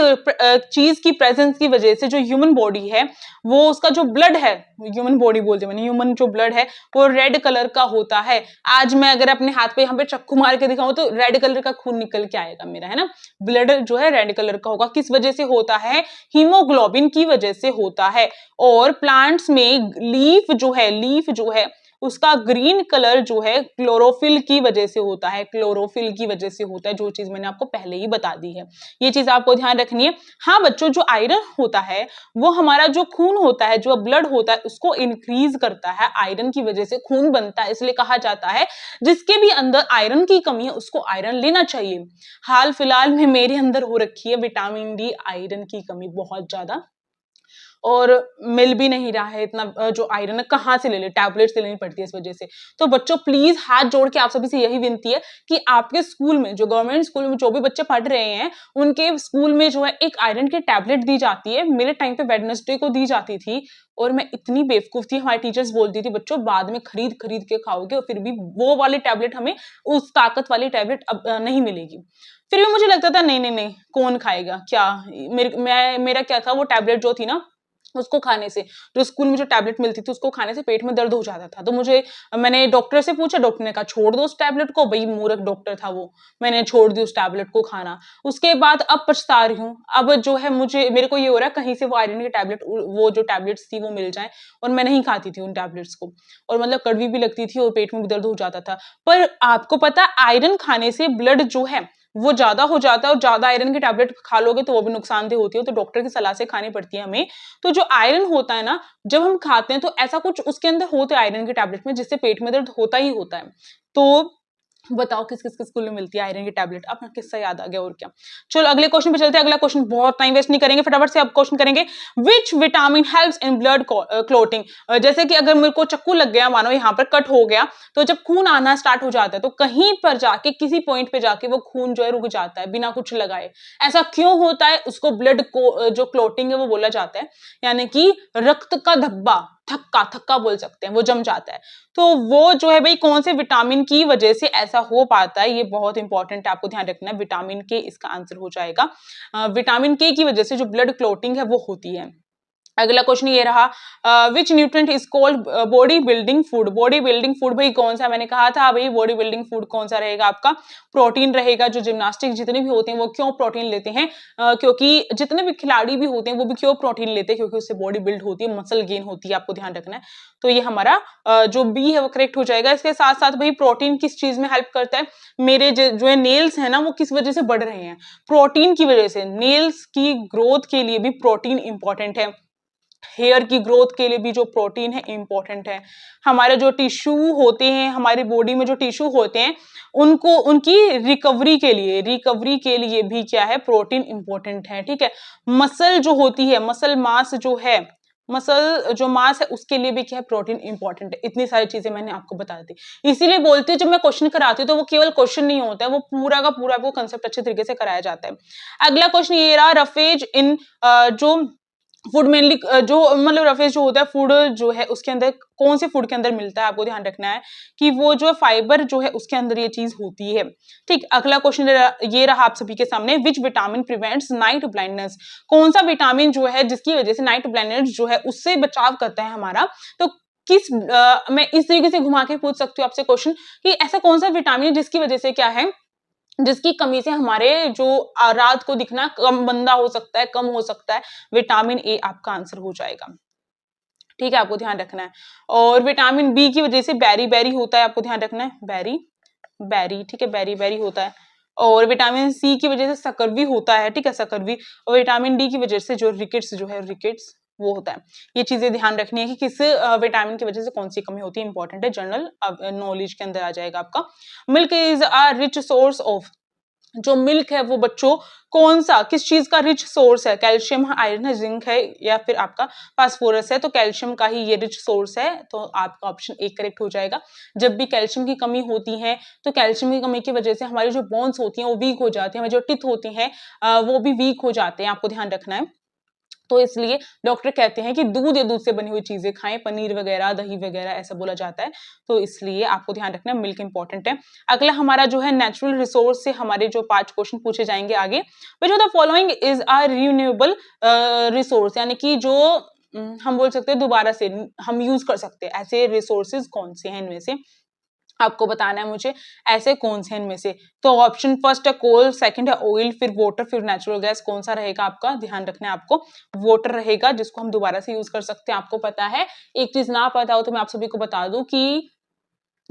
चीज की प्रेजेंस की वजह से जो ह्यूमन बॉडी है वो उसका जो ब्लड है, ह्यूमन बॉडी बोलते हैं, ह्यूमन जो ब्लड है वो रेड कलर का होता है। आज मैं अगर अपने हाथ पे यहाँ पे चक्कू मार के दिखाऊं तो रेड कलर का खून निकल के आएगा मेरा, है ना, ब्लड जो है रेड कलर का होगा। किस वजह से होता है, हीमोग्लोबिन की वजह से होता है। और प्लांट्स में लीफ जो है उसका ग्रीन कलर जो है क्लोरोफिल की वजह से होता है, क्लोरोफिल की वजह से होता है, जो चीज मैंने आपको पहले ही बता दी है। ये चीज आपको ध्यान रखनी है। हाँ बच्चों, जो आयरन होता है वो हमारा जो खून होता है, जो ब्लड होता है, उसको इंक्रीज करता है, आयरन की वजह से खून बनता है, इसलिए कहा जाता है जिसके भी अंदर आयरन की कमी है उसको आयरन लेना चाहिए। हाल फिलहाल में मेरे अंदर हो रखी है विटामिन डी आयरन की कमी बहुत ज्यादा, और मिल भी नहीं रहा है इतना जो आयरन है, कहाँ से ले ले, टैबलेट से लेनी पड़ती है इस वजह से। तो बच्चों प्लीज हाथ जोड़ के आप सभी से यही विनती है कि आपके स्कूल में, जो गवर्नमेंट स्कूल में जो भी बच्चे पढ़ रहे हैं, उनके स्कूल में जो है एक आयरन की टैबलेट दी जाती है। मेरे टाइम पे वेडनेसडे को दी जाती थी और मैं इतनी बेवकूफ थी, हमारी टीचर्स बोलती थी बच्चों बाद में खरीद खरीद के खाओगे, और फिर भी वो वाली टैबलेट हमें, उस ताकत वाली टैबलेट अब नहीं मिलेगी। फिर भी मुझे लगता था नहीं नहीं नहीं, कौन खाएगा क्या, मेरा क्या था, वो टैबलेट जो थी ना उसको खाने से, जो स्कूल में जो टैबलेट मिलती थी उसको खाने से पेट में दर्द हो जाता था। तो मैंने डॉक्टर से पूछा, डॉक्टर ने कहा छोड़ दो उस टैबलेट को। भाई मूर्ख डॉक्टर था वो, मैंने छोड़ दी उस टैबलेट को खाना। उसके बाद अब पछता रही हूँ। अब जो है मेरे को ये हो रहा है कहीं से वो आयरन की टैबलेट, वो जो टैबलेट्स थी वो मिल जाए, और मैं नहीं खाती थी उन टैबलेट्स को, और मतलब कड़वी भी लगती थी और पेट में भी दर्द हो जाता था। पर आपको पता, आयरन खाने से ब्लड जो है वो ज्यादा हो जाता है, और ज्यादा आयरन की टैबलेट खा लोगे तो वो भी नुकसानदेह होती है, तो डॉक्टर की सलाह से खानी पड़ती है हमें। तो जो आयरन होता है ना, जब हम खाते हैं तो ऐसा कुछ उसके अंदर होता है आयरन की टैबलेट में, जिससे पेट में दर्द होता ही होता है। तो बताओ किस किस स्कूल में मिलती है आयरन की टैबलेट, अपना किस्सा याद आ गया और क्या। चलो अगले क्वेश्चन पे चलते हैं। अगला क्वेश्चन बहुत टाइम वेस्ट नहीं करेंगे, फटाफट से अब क्वेश्चन करेंगे, which vitamin helps in blood clotting. जैसे कि अगर मेरे को चक्कू लग गया, मानो यहाँ पर कट हो गया, तो जब खून आना स्टार्ट हो जाता है तो कहीं पर जाके, किसी पॉइंट पे जाके वो खून जो है रुक जाता है बिना कुछ लगाए। ऐसा क्यों होता है, उसको ब्लड को जो क्लोटिंग है वो बोला जाता है, यानी कि रक्त का धब्बा, थक्का बोल सकते हैं, वो जम जाता है। तो वो जो है भाई कौन से विटामिन की वजह से ऐसा हो पाता है, ये बहुत इंपॉर्टेंट है, आपको ध्यान रखना है। विटामिन के इसका आंसर हो जाएगा। विटामिन के की वजह से जो ब्लड क्लोटिंग है वो होती है। अगला क्वेश्चन ये रहा, विच nutrient is called body building food. Body building food भाई कौन सा, मैंने कहा था भाई बॉडी बिल्डिंग फूड कौन सा रहेगा आपका, प्रोटीन रहेगा। जो जिम्नास्टिक जितने भी होते हैं वो क्यों प्रोटीन लेते हैं, क्योंकि जितने भी खिलाड़ी भी होते हैं वो भी क्यों प्रोटीन लेते हैं, क्योंकि उससे बॉडी बिल्ड होती है, मसल गेन होती है, आपको ध्यान रखना है। तो ये हमारा जो बी है वो करेक्ट हो जाएगा। इसके साथ साथ भाई प्रोटीन किस चीज में हेल्प करता है, मेरे जो है नेल्स है ना वो किस वजह से बढ़ रहे हैं, प्रोटीन की वजह से। नेल्स की ग्रोथ के लिए भी प्रोटीन इंपॉर्टेंट है, हेयर की ग्रोथ के लिए भी जो प्रोटीन है इंपॉर्टेंट है। हमारे जो टिश्यू होते हैं, हमारी बॉडी में जो टिश्यू होते हैं, उनको उनकी रिकवरी के लिए भी क्या है, प्रोटीन इंपॉर्टेंट है। ठीक है, मसल जो होती है, मसल मास जो है, मसल जो मास है उसके लिए भी क्या है, प्रोटीन इंपॉर्टेंट है। इतनी सारी चीजें मैंने आपको बता दी। इसीलिए बोलती हूँ जब मैं क्वेश्चन कराती हूँ तो वो केवल क्वेश्चन नहीं होता है, वो पूरा का पूरा आपको कंसेप्ट अच्छे तरीके से कराया जाता है। अगला क्वेश्चन ये रहा, रफेज इन जो फूड मेनली, जो मतलब रफेज जो होता है फूड जो है उसके अंदर, कौन से फूड के अंदर मिलता है, आपको ध्यान रखना है कि वो जो फाइबर जो है उसके अंदर ये चीज होती है। ठीक, अगला क्वेश्चन ये रहा आप सभी के सामने, which vitamin prevents night blindness. कौन सा विटामिन जो है जिसकी वजह से नाइट ब्लाइंडनेस जो है उससे बचाव करता है हमारा। तो मैं इस तरीके से घुमा के पूछ सकती हूँ आपसे क्वेश्चन कि ऐसा कौन सा विटामिन है जिसकी वजह से क्या है, जिसकी कमी से हमारे जो रात को दिखना कम मंदा हो सकता है, कम हो सकता है। विटामिन ए आपका आंसर हो जाएगा। ठीक है, आपको ध्यान रखना है। और विटामिन बी की वजह से बेरी बेरी होता है, आपको ध्यान रखना है, बेरी बेरी, ठीक है, बेरी बेरी होता है। और विटामिन सी की वजह से सकरवी होता है, ठीक है, सकरवी। और विटामिन डी की वजह से जो रिकेट्स जो है, रिकेट्स वो होता है। ये चीजें ध्यान रखनी है कि किस विटामिन की वजह से कौन सी कमी होती है, इंपॉर्टेंट है, जनरल नॉलेज के अंदर आ जाएगा आपका। Milk is a rich source of, जो मिल्क है वो बच्चों कौन सा, किस चीज का रिच सोर्स है? कैल्शियम है, आयरन है, जिंक है, या फिर आपका फास्फोरस है? तो कैल्शियम का ही ये रिच सोर्स है, तो आपका ऑप्शन ए करेक्ट हो जाएगा। जब भी कैल्शियम की कमी होती है तो कैल्शियम की कमी की वजह से हमारी जो बोन्स होती हैं वो वीक हो जाती हैं, हमारी जो टिथ होती हैं वो भी वीक हो जाते हैं, आपको ध्यान रखना है। तो इसलिए डॉक्टर कहते हैं कि दूध या दूध से बनी हुई चीजें खाएं, पनीर वगैरह, दही वगैरह, ऐसा बोला जाता है। तो इसलिए आपको ध्यान रखना है, मिल्क इंपॉर्टेंट है। अगला हमारा जो है नेचुरल रिसोर्स से हमारे जो 5 क्वेश्चन पूछे जाएंगे आगे। Which of the following is a renewable resource, यानी कि जो हम बोल सकते हैं दोबारा से हम यूज कर सकते हैं, ऐसे रिसोर्सेज कौन से हैं इनमें से आपको बताना है मुझे, ऐसे कौन से इनमें से। तो ऑप्शन फर्स्ट है कोल, सेकंड है ऑयल, फिर वाटर, फिर नेचुरल गैस। कौन सा रहेगा आपका? ध्यान रखना है आपको, वाटर रहेगा, जिसको हम दोबारा से यूज कर सकते हैं। आपको पता है, एक चीज ना पता हो तो मैं आप सभी को बता दूं कि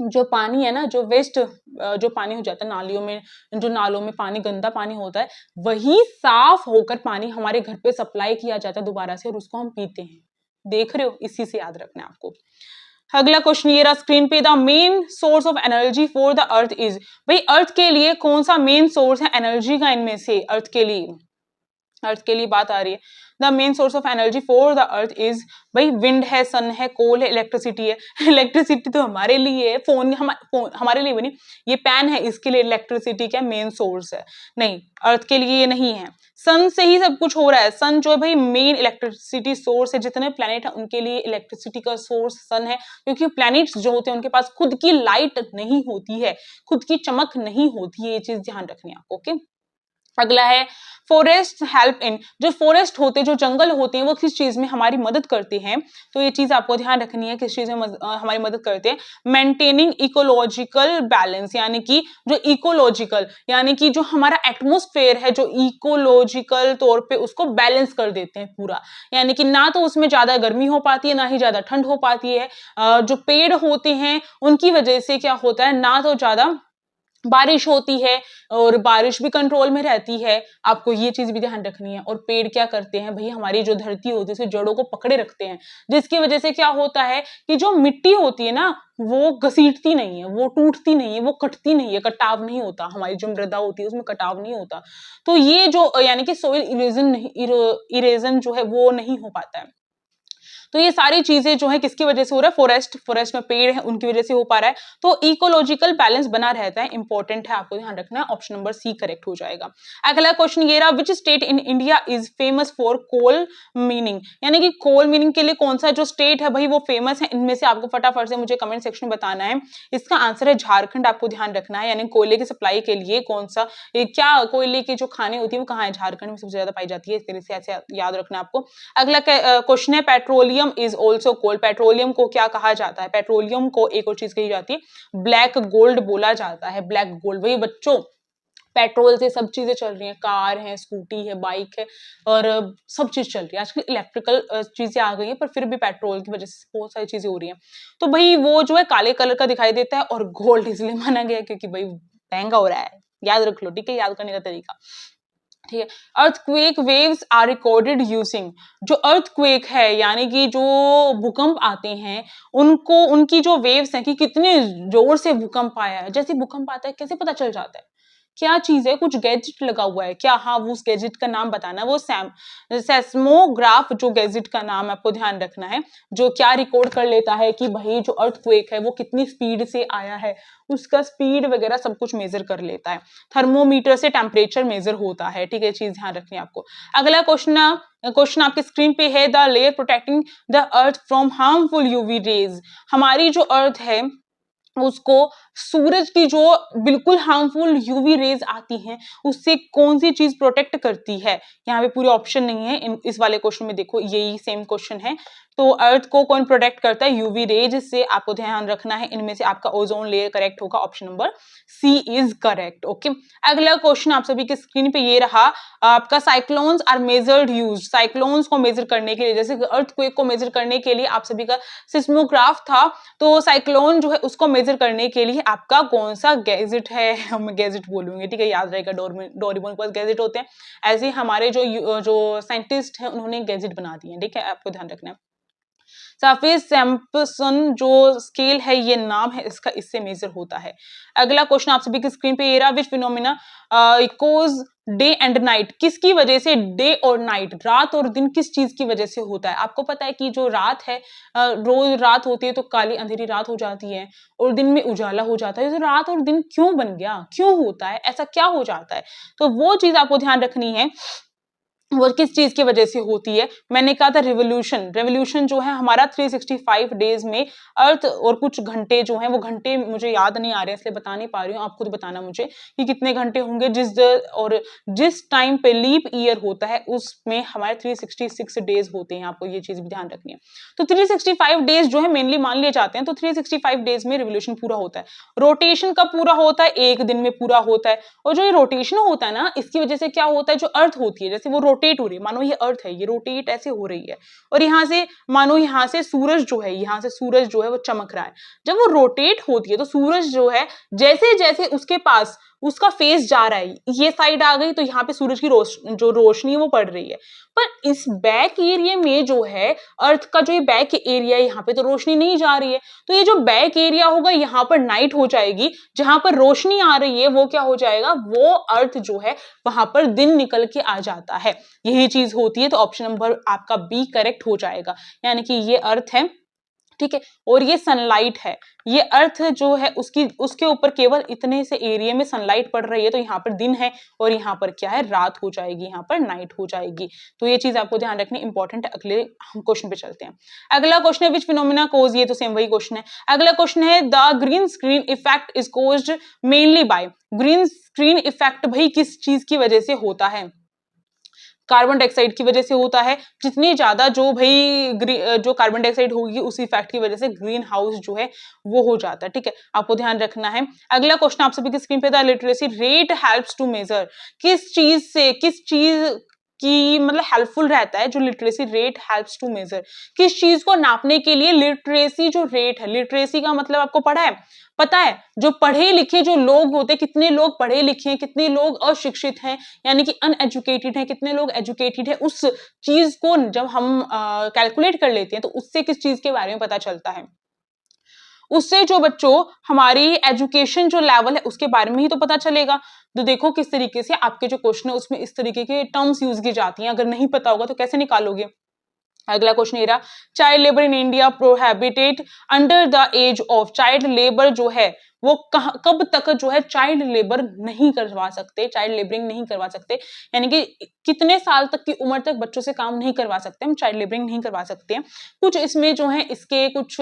जो पानी है ना, जो वेस्ट जो पानी हो जाता है नालियों में, जो नालों में पानी, गंदा पानी होता है, वही साफ होकर पानी हमारे घर पे सप्लाई किया जाता है दोबारा से, और उसको हम पीते हैं। देख रहे हो, इसी से याद रखना है आपको। अगला क्वेश्चन ये रहा स्क्रीन पे, the main source of energy for the earth is, भाई अर्थ के लिए कौन सा मेन सोर्स है एनर्जी का? इनमें से अर्थ के लिए, अर्थ के लिए बात आ रही है। The main source of energy for the earth is, भाई विंड है, सन है, कोल है, इलेक्ट्रिसिटी है। इलेक्ट्रिसिटी तो हमारे लिए है, फोन हमारे लिए बनी, ये पैन है, इसके लिए इलेक्ट्रिसिटी क्या मेन सोर्स है? नहीं, अर्थ के लिए ये नहीं है। सन से ही सब कुछ हो रहा है, सन जो है भाई मेन इलेक्ट्रिसिटी सोर्स है। जितने प्लैनेट है उनके लिए इलेक्ट्रिसिटी का सोर्स सन है, क्योंकि प्लैनेट्स जो होते हैं उनके पास खुद की लाइट नहीं होती है, खुद की चमक नहीं होती है। ये चीज ध्यान रखनी है आपको। ओके, अगला है फॉरेस्ट हेल्प इन, जो फॉरेस्ट होते हैं, जो जंगल होते हैं, वो किस चीज में हमारी मदद करते हैं? तो ये चीज आपको ध्यान रखनी है, किस चीज में हमारी मदद करते हैं? मेंटेनिंग इकोलॉजिकल बैलेंस, यानी कि जो इकोलॉजिकल, यानी कि जो हमारा एटमॉस्फेयर है, जो इकोलॉजिकल तौर पे उसको बैलेंस कर देते हैं पूरा, यानी कि ना तो उसमें ज्यादा गर्मी हो पाती है, ना ही ज्यादा ठंड हो पाती है। जो पेड़ होते हैं उनकी वजह से क्या होता है, ना तो ज्यादा बारिश होती है और बारिश भी कंट्रोल में रहती है। आपको ये चीज भी ध्यान रखनी है। और पेड़ क्या करते हैं भाई, हमारी जो धरती होती है उसकी जड़ों को पकड़े रखते हैं, जिसकी वजह से क्या होता है कि जो मिट्टी होती है ना, वो घसीटती नहीं है, वो टूटती नहीं है, वो कटती नहीं है, कटाव नहीं होता। हमारी जो मृदा होती है उसमें कटाव नहीं होता। तो ये जो यानी कि सोइल इरेजन जो है वो नहीं हो पाता है। तो ये सारी चीजें जो है किसकी वजह से हो रहा है? फॉरेस्ट में पेड़ है उनकी वजह से हो पा रहा है। तो इकोलॉजिकल बैलेंस बना रहता है, इंपॉर्टेंट है, आपको ध्यान रखना है। ऑप्शन नंबर सी करेक्ट हो जाएगा। अगला क्वेश्चन ये रहा, which state in India is famous for coal mining, यानी कि कोल मीनिंग के लिए कौन सा जो स्टेट है भाई वो फेमस है? इनमें से आपको फटाफट से मुझे कमेंट सेक्शन में बताना है। इसका आंसर है झारखंड, आपको ध्यान रखना है। यानी कोयले की सप्लाई के लिए कौन सा, क्या कोयले की जो खाने होती है वो कहाँ है? झारखंड में सबसे ज्यादा पाई जाती है। इस तरह से ऐसे याद रखना है आपको। अगला क्वेश्चन है, petroleum is also coal, petroleum को क्या कहा जाता है? पेट्रोलियम को एक और चीज कही जाती है, ब्लैक गोल्ड बोला जाता है। ब्लैक गोल्ड, वही बच्चों पेट्रोल से सब चीजें चल रही हैं, कार है, स्कूटी है, बाइक है, और सब चीज चल रही है। आजकल इलेक्ट्रिकल चीजें आ गई हैं, पर फिर भी पेट्रोल की वजह से बहुत सारी चीजें हो रही हैं। तो भाई वो जो है काले कलर का दिखाई देता है, और गोल्ड इसलिए माना गया क्योंकि भाई महंगा हो रहा है। याद रख लो, ठीक है, याद करने का तरीका, ठीक है। Earthquake waves are recorded using, जो अर्थक्वेक है यानी कि जो भूकंप आते हैं उनको, उनकी जो वेव्स हैं कि कितने जोर से भूकंप आया है, जैसे भूकंप आता है कैसे पता चल जाता है? क्या चीज है, कुछ गैजेट लगा हुआ है क्या? हाँ, वो उस गैजेट का नाम बताना है, वो सेस्मोग्राफ जो गैजेट का नाम है, आपको ध्यान रखना है, जो क्या रिकॉर्ड कर लेता है कि भाई जो अर्थक्वेक है वो कितनी स्पीड से आया है, उसका स्पीड वगैरह सब कुछ मेजर कर लेता है। थर्मोमीटर से टेम्परेचर मेजर होता है, ठीक है, चीज ध्यान रखनी है आपको। अगला क्वेश्चन आपके स्क्रीन पे है, the layer protecting the earth from harmful UV rays, हमारी जो अर्थ है उसको सूरज की जो बिल्कुल हार्मफुल यूवी रेज आती हैं उससे कौन सी चीज प्रोटेक्ट करती है? यहाँ पे पूरे ऑप्शन नहीं है, इस वाले क्वेश्चन में देखो यही सेम क्वेश्चन है। तो अर्थ को कौन प्रोटेक्ट करता है? यूवी रेज से आपको ध्यान रखना है। इनमें से आपका ओजोन लेयर करेक्ट होगा, option number C is correct. Okay, अगला क्वेश्चन आप सभी के स्क्रीन पे ये रहा आपका, cyclones are measured use. Cyclones को मेजर करने के लिए, जैसे अर्थक्वेक को मेजर करने के लिए आप सभी का सिस्मोग्राफ था, तो साइक्लोन जो है उसको मेजर करने के लिए आपका कौन सा गैजेट है? हम गैजेट बोलूंगे, ठीक है, याद रहेगा, डोरेमोन के पास गैजेट होते हैं, ऐसे हमारे जो साइंटिस्ट हैं उन्होंने गैजेट बना दिए हैं, ठीक है, आपको ध्यान रखना है। सरफेस सैम्पसन जो स्केल है ये नाम है इसका, इससे मेजर होता है। अगला क्वेश्चन आप सभी की स्क्रीन पे ये रहा, which phenomena equals day and night. किसकी वजह से डे और नाइट, रात और दिन, किस चीज की वजह से होता है? आपको पता है कि जो रात है, रोज रात होती है तो काली अंधेरी रात हो जाती है और दिन में उजाला हो जाता है। तो रात और दिन क्यों बन गया, क्यों होता है, ऐसा क्या हो जाता है? तो वो चीज आपको ध्यान रखनी है, वो किस चीज की वजह से होती है। मैंने कहा था रिवोल्यूशन। रिवोल्यूशन जो है हमारा 365 डेज में अर्थ और कुछ घंटे जो हैं, वो घंटे मुझे याद नहीं आ रहे इसलिए बता नहीं पा रही हूँ, आप खुद बताना मुझे कि कितने घंटे होंगे। और जिस टाइम पे लीप ईयर होता है उसमें हमारे 366 डेज होते हैं, आपको ये चीज भी ध्यान रखनी है। तो 365 डेज जो है मेनली मान लिए जाते हैं, तो 365 डेज में रिवोल्यूशन पूरा होता है। रोटेशन कब पूरा होता है? एक दिन में पूरा होता है। और जो ये रोटेशन होता है ना, इसकी वजह से क्या होता है, जो अर्थ होती है, जैसे वो रोटेट हो रही है, मानो ये अर्थ है, ये रोटेट ऐसे हो रही है, और यहाँ से मानो यहाँ से सूरज जो है, यहाँ से सूरज जो है वो चमक रहा है। जब वो रोटेट होती है तो सूरज जो है जैसे जैसे उसके पास उसका फेस जा रहा है, ये साइड आ गई तो यहाँ पे सूरज की जो रोशनी है वो पड़ रही है। पर इस बैक एरिया में जो है अर्थ का जो ये बैक एरिया है, यहाँ पे तो रोशनी नहीं जा रही है, तो ये जो बैक एरिया होगा यहाँ पर नाइट हो जाएगी, जहां पर रोशनी आ रही है वो क्या हो जाएगा, वो अर्थ जो है वहां पर दिन निकल के आ जाता है। यही चीज होती है, तो ऑप्शन नंबर आपका बी करेक्ट हो जाएगा, यानी कि ये अर्थ है, ठीक है, और ये सनलाइट है। ये अर्थ जो है उसके ऊपर केवल इतने से एरिया में सनलाइट पड़ रही है, तो यहाँ पर दिन है और यहाँ पर क्या है, रात हो जाएगी, यहाँ पर नाइट हो जाएगी। तो ये चीज आपको ध्यान रखनी इंपॉर्टेंट है। अगले हम क्वेश्चन पे चलते हैं। अगला क्वेश्चन है विच फिनोमिना कोज, ये तो सेम वही क्वेश्चन है। अगला क्वेश्चन है the green screen effect is caused mainly by. Green screen effect भाई किस चीज की वजह से होता है? कार्बन डाइऑक्साइड की वजह से होता है। जितनी ज्यादा जो भाई जो कार्बन डाइऑक्साइड होगी उस इफेक्ट की वजह से ग्रीन हाउस जो है वो हो जाता है, ठीक है, आपको ध्यान रखना है। अगला क्वेश्चन आप सभी की स्क्रीन पे था, literacy rate helps to measure. किस चीज से, किस चीज की मतलब हेल्पफुल रहता है जो literacy rate helps to measure, किस चीज को नापने के लिए लिटरेसी जो रेट है, लिटरेसी का मतलब आपको पता है जो पढ़े लिखे जो लोग होते हैं, कितने लोग पढ़े लिखे हैं, कितने लोग अशिक्षित हैं, यानी कि अनएजुकेटेड हैं, कितने लोग एजुकेटेड हैं, उस चीज को जब हम कैलकुलेट कर लेते हैं तो उससे किस चीज के बारे में पता चलता है, उससे जो बच्चों हमारी एजुकेशन जो लेवल है उसके बारे में ही तो पता चलेगा। तो देखो किस तरीके से आपके जो क्वेश्चन है उसमें इस तरीके के टर्म्स यूज की जाती हैं, अगर नहीं पता होगा तो कैसे निकालोगे। अगला क्वेश्चन ये रहा, child labour in India prohibited under the age of. Child labour जो है वो कब तक जो है चाइल्ड लेबर नहीं करवा सकते, चाइल्ड लेबरिंग नहीं करवा सकते, यानी कि कितने साल तक की उम्र तक बच्चों से काम नहीं करवा सकते, हम चाइल्ड लेबरिंग नहीं करवा सकते हैं। कुछ इसमें जो है इसके कुछ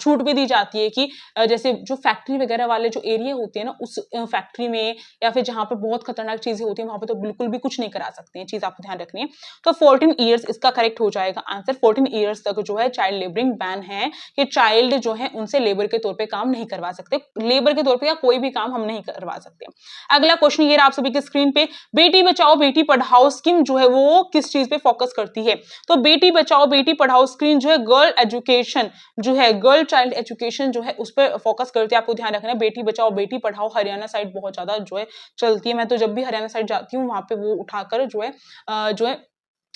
छूट भी दी जाती है कि जैसे जो फैक्ट्री वगैरह वाले जो एरिया होते हैं ना, उस फैक्ट्री में या फिर जहां पर बहुत खतरनाक चीजें होती है वहां पर तो बिल्कुल भी कुछ नहीं करा सकते हैं, चीज आपको ध्यान रखनी है। तो 14 ईयर्स इसका करेक्ट हो जाएगा आंसर। 14 ईयर्स तक जो है चाइल्ड लेबरिंग बैन है, कि चाइल्ड जो है उनसे लेबर के तौर पे काम नहीं करवा सकते, लेबर के तौर पे या कोई भी काम हम नहीं करवा सकते। अगला क्वेश्चन ये रहा आप सभी के स्क्रीन पे, बेटी बचाओ बेटी पढ़ाओ स्कीम जो है वो किस चीज पे फोकस करती है? तो बेटी बचाओ बेटी पढ़ाओ स्कीम जो है गर्ल एजुकेशन जो है, गर्ल चाइल्ड एजुकेशन जो है उस पर फोकस करती है, आपको ध्यान रखना है। बेटी बचाओ बेटी पढ़ाओ हरियाणा साइड बहुत ज्यादा जो है चलती है, मैं तो जब भी हरियाणा साइड जाती हूँ वहां पे वो उठाकर जो है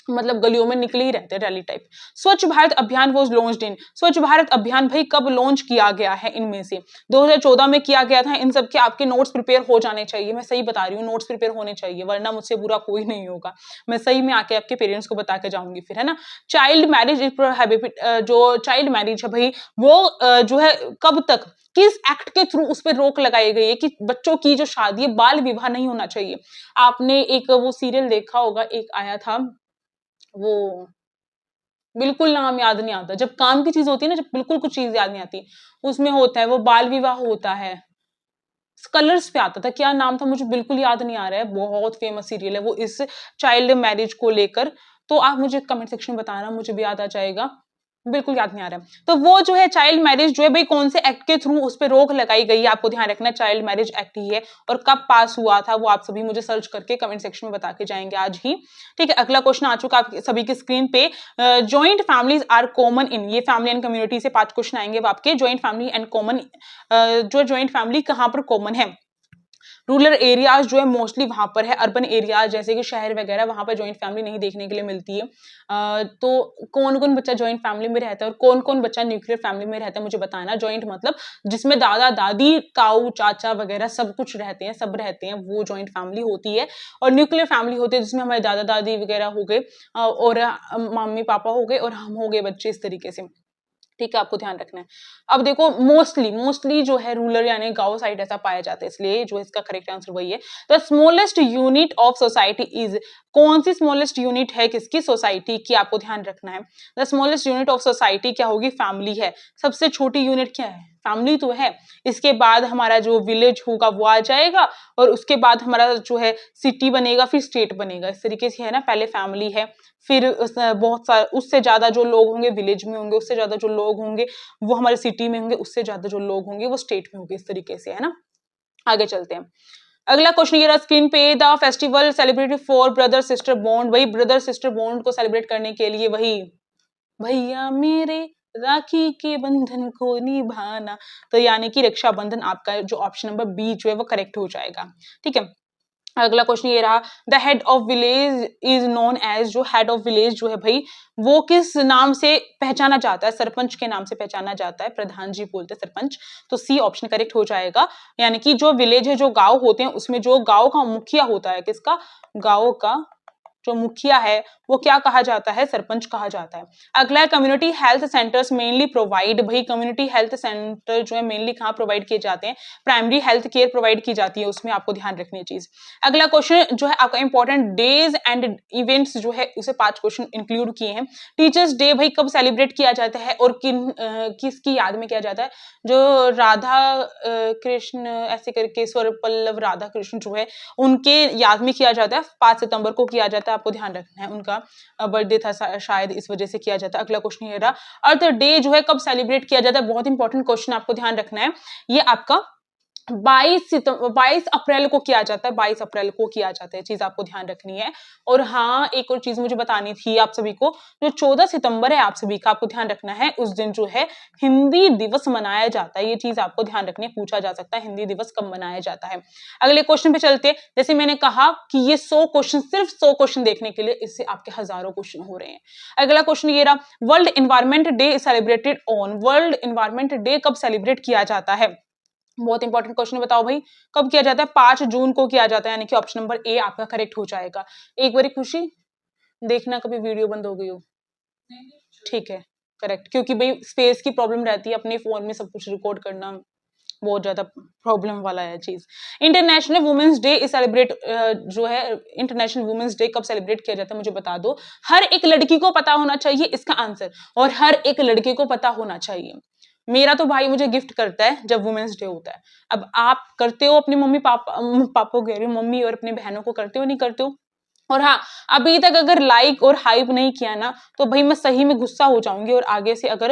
मतलब गलियों में निकले ही रहते हैं रैली टाइप। स्वच्छ भारत अभियान वाज लॉन्च्ड इन। स्वच्छ भारत अभियान भाई कब लॉन्च किया गया है? इनमें से 2014 में किया गया था। इन सब के आपके नोट्स प्रिपेयर हो जाने चाहिए, मैं सही बता रही हूँ, नोट्स प्रिपेयर होने चाहिए, वरना मुझसे बुरा कोई नहीं होगा, मैं सही में आके आपके पेरेंट्स को बता के जाऊंगी फिर, है ना। चाइल्ड मैरिज इज प्रोहिबिटेड, जो चाइल्ड मैरिज है भाई वो जो है कब तक, किस एक्ट के थ्रू उस पर रोक लगाई गई है कि बच्चों की जो शादी है बाल विवाह नहीं होना चाहिए। आपने एक वो सीरियल देखा होगा, एक आया था वो, बिल्कुल नाम याद नहीं आता, जब काम की चीज होती है ना, जब बिल्कुल कुछ चीज याद नहीं आती, उसमें होता है वो बाल विवाह होता है, कलर्स पे आता था, क्या नाम था मुझे बिल्कुल याद नहीं आ रहा है, बहुत फेमस सीरियल है वो इस चाइल्ड मैरिज को लेकर। तो आप मुझे कमेंट सेक्शन में बताना, मुझे भी याद आ जाएगा, बिल्कुल याद नहीं आ रहा है। तो वो जो है चाइल्ड मैरिज जो है भाई कौन से एक्ट के थ्रू उस पर रोक लगाई गई है, आपको ध्यान रखना चाइल्ड मैरिज एक्ट ही है, और कब पास हुआ था वो आप सभी मुझे सर्च करके कमेंट सेक्शन में बता के जाएंगे आज ही। ठीक है, अगला क्वेश्चन आ चुका आप सभी की स्क्रीन पे। Joint families are common in, ये फैमिली एंड कम्युनिटी से 5 क्वेश्चन आएंगे आपके। जॉइंट फैमिली एंड कॉमन, जो जॉइंट फैमिली कहाँ पर कॉमन है? रूरल एरियाज जो है मोस्टली वहां पर है, अर्बन एरियाज जैसे कि शहर वगैरह वहां पर जॉइंट फैमिली नहीं देखने के लिए मिलती है। तो कौन कौन बच्चा जॉइंट फैमिली में रहता है और कौन कौन बच्चा न्यूक्लियर फैमिली में रहता है मुझे बताना। जॉइंट मतलब जिसमें दादा दादी ताऊ चाचा वगैरह सब कुछ रहते हैं, सब रहते हैं, वो जॉइंट फैमिली होती है। और न्यूक्लियर फैमिली होती है जिसमें हमारे दादा दादी वगैरह हो गए और मम्मी पापा हो गए और हम हो गए बच्चे, इस तरीके से। ठीक है, आपको ध्यान रखना है। अब देखो मोस्टली जो है रूरल यानी गांव साइड ऐसा पाया जाता है, इसलिए जो इसका करेक्ट आंसर वही है। The smallest unit of society is, कौन सी स्मॉलेस्ट यूनिट है किसकी? सोसाइटी की, आपको ध्यान रखना है। The smallest unit of society क्या होगी? फैमिली है। सबसे छोटी यूनिट क्या है? फैमिली तो है। इसके बाद हमारा जो विलेज होगा वो आ जाएगा, और उसके बाद हमारा जो है सिटी बनेगा, फिर स्टेट बनेगा, इस तरीके से है ना। पहले फैमिली है, फिर बहुत सारे उससे ज्यादा जो लोग होंगे विलेज में होंगे, उससे ज्यादा जो लोग होंगे वो हमारे सिटी में होंगे, उससे ज्यादा जो लोग होंगे वो स्टेट में होंगे, इस तरीके से है ना। आगे चलते हैं। अगला क्वेश्चन ये रहा स्क्रीन पे। The festival celebrated for brother sister bond, वही ब्रदर सिस्टर बॉन्ड को सेलिब्रेट करने के लिए वही भैया मेरे राखी के बंधन को निभाना, तो यानी कि रक्षाबंधन आपका जो ऑप्शन नंबर बी जो है वो करेक्ट हो जाएगा। ठीक है, अगला क्वेश्चन ये रहा। The head of village is known as, जो हेड ऑफ विलेज जो है भाई वो किस नाम से पहचाना जाता है? सरपंच के नाम से पहचाना जाता है, प्रधान जी बोलते हैं सरपंच, तो सी ऑप्शन करेक्ट हो जाएगा। यानी कि जो विलेज है, जो गांव होते हैं उसमें जो गांव का मुखिया होता है, किसका? गांव का जो मुखिया है वो क्या कहा जाता है? सरपंच कहा जाता है। अगला है community health centres mainly provide, भाई कम्युनिटी हेल्थ सेंटर जो है मेनली कहाँ प्रोवाइड किए जाते हैं? प्राइमरी हेल्थ केयर प्रोवाइड की जाती है, उसमें आपको ध्यान रखनी है चीज। अगला क्वेश्चन जो है आपका इंपॉर्टेंट डेज एंड इवेंट्स जो है उसे 5 क्वेश्चन इंक्लूड किए हैं। टीचर्स डे भाई कब सेलिब्रेट किया जाता है और किसकी याद में किया जाता है? जो राधा कृष्ण ऐसे करके स्वर पल्लव राधा कृष्ण जो है उनके याद में किया जाता है, 5 सितंबर को किया जाता है, आपको ध्यान रखना है। उनका बर्थडे था शायद, इस वजह से किया जाता है। अगला क्वेश्चन ये रहा, अर्थ डे जो है कब सेलिब्रेट किया जाता है? बहुत इंपॉर्टेंट क्वेश्चन, आपको ध्यान रखना है। ये आपका 22 अप्रैल को किया जाता है, 22 अप्रैल को किया जाता है, चीज आपको ध्यान रखनी है। और हाँ, एक और चीज मुझे बतानी थी आप सभी को, जो 14 सितंबर है आप सभी का, आपको ध्यान रखना है, उस दिन जो है हिंदी दिवस मनाया जाता है, ये चीज आपको ध्यान रखनी है, पूछा जा सकता है हिंदी दिवस कब मनाया जाता है। अगले क्वेश्चन पे चलते हैं। जैसे मैंने कहा कि ये 100 क्वेश्चन, सिर्फ 100 क्वेश्चन देखने के लिए इससे आपके हजारों क्वेश्चन हो रहे हैं। अगला क्वेश्चन ये रहा, world environment day celebrated on, world environment day कब सेलिब्रेट किया जाता है? बहुत इंपॉर्टेंट क्वेश्चन, बताओ भाई कब किया जाता है? 5 जून को किया जाता है, यानी कि ऑप्शन नंबर ए आपका करेक्ट हो जाएगा। एक बारी खुशी देखना कभी वीडियो बंद हो गई हो, ठीक है करेक्ट, क्योंकि भाई स्पेस की प्रॉब्लम रहती है, अपने फोन में सब कुछ रिकॉर्ड करना बहुत ज्यादा प्रॉब्लम वाला है चीज। International women's day is celebrate, जो है इंटरनेशनल वुमेन्स डे कब सेलिब्रेट किया जाता है मुझे बता दो। हर एक लड़की को पता होना चाहिए इसका आंसर, और हर एक लड़के को पता होना चाहिए। मेरा तो भाई मुझे गिफ्ट करता है जब वुमेन्स डे होता है। अब आप करते हो अपने मम्मी पापा को कह रही हूँ, मम्मी और अपने बहनों को करते हो नहीं करते हो? और हाँ, अभी तक अगर लाइक और हाइप नहीं किया ना तो भाई मैं सही में गुस्सा हो जाऊंगी, और आगे से अगर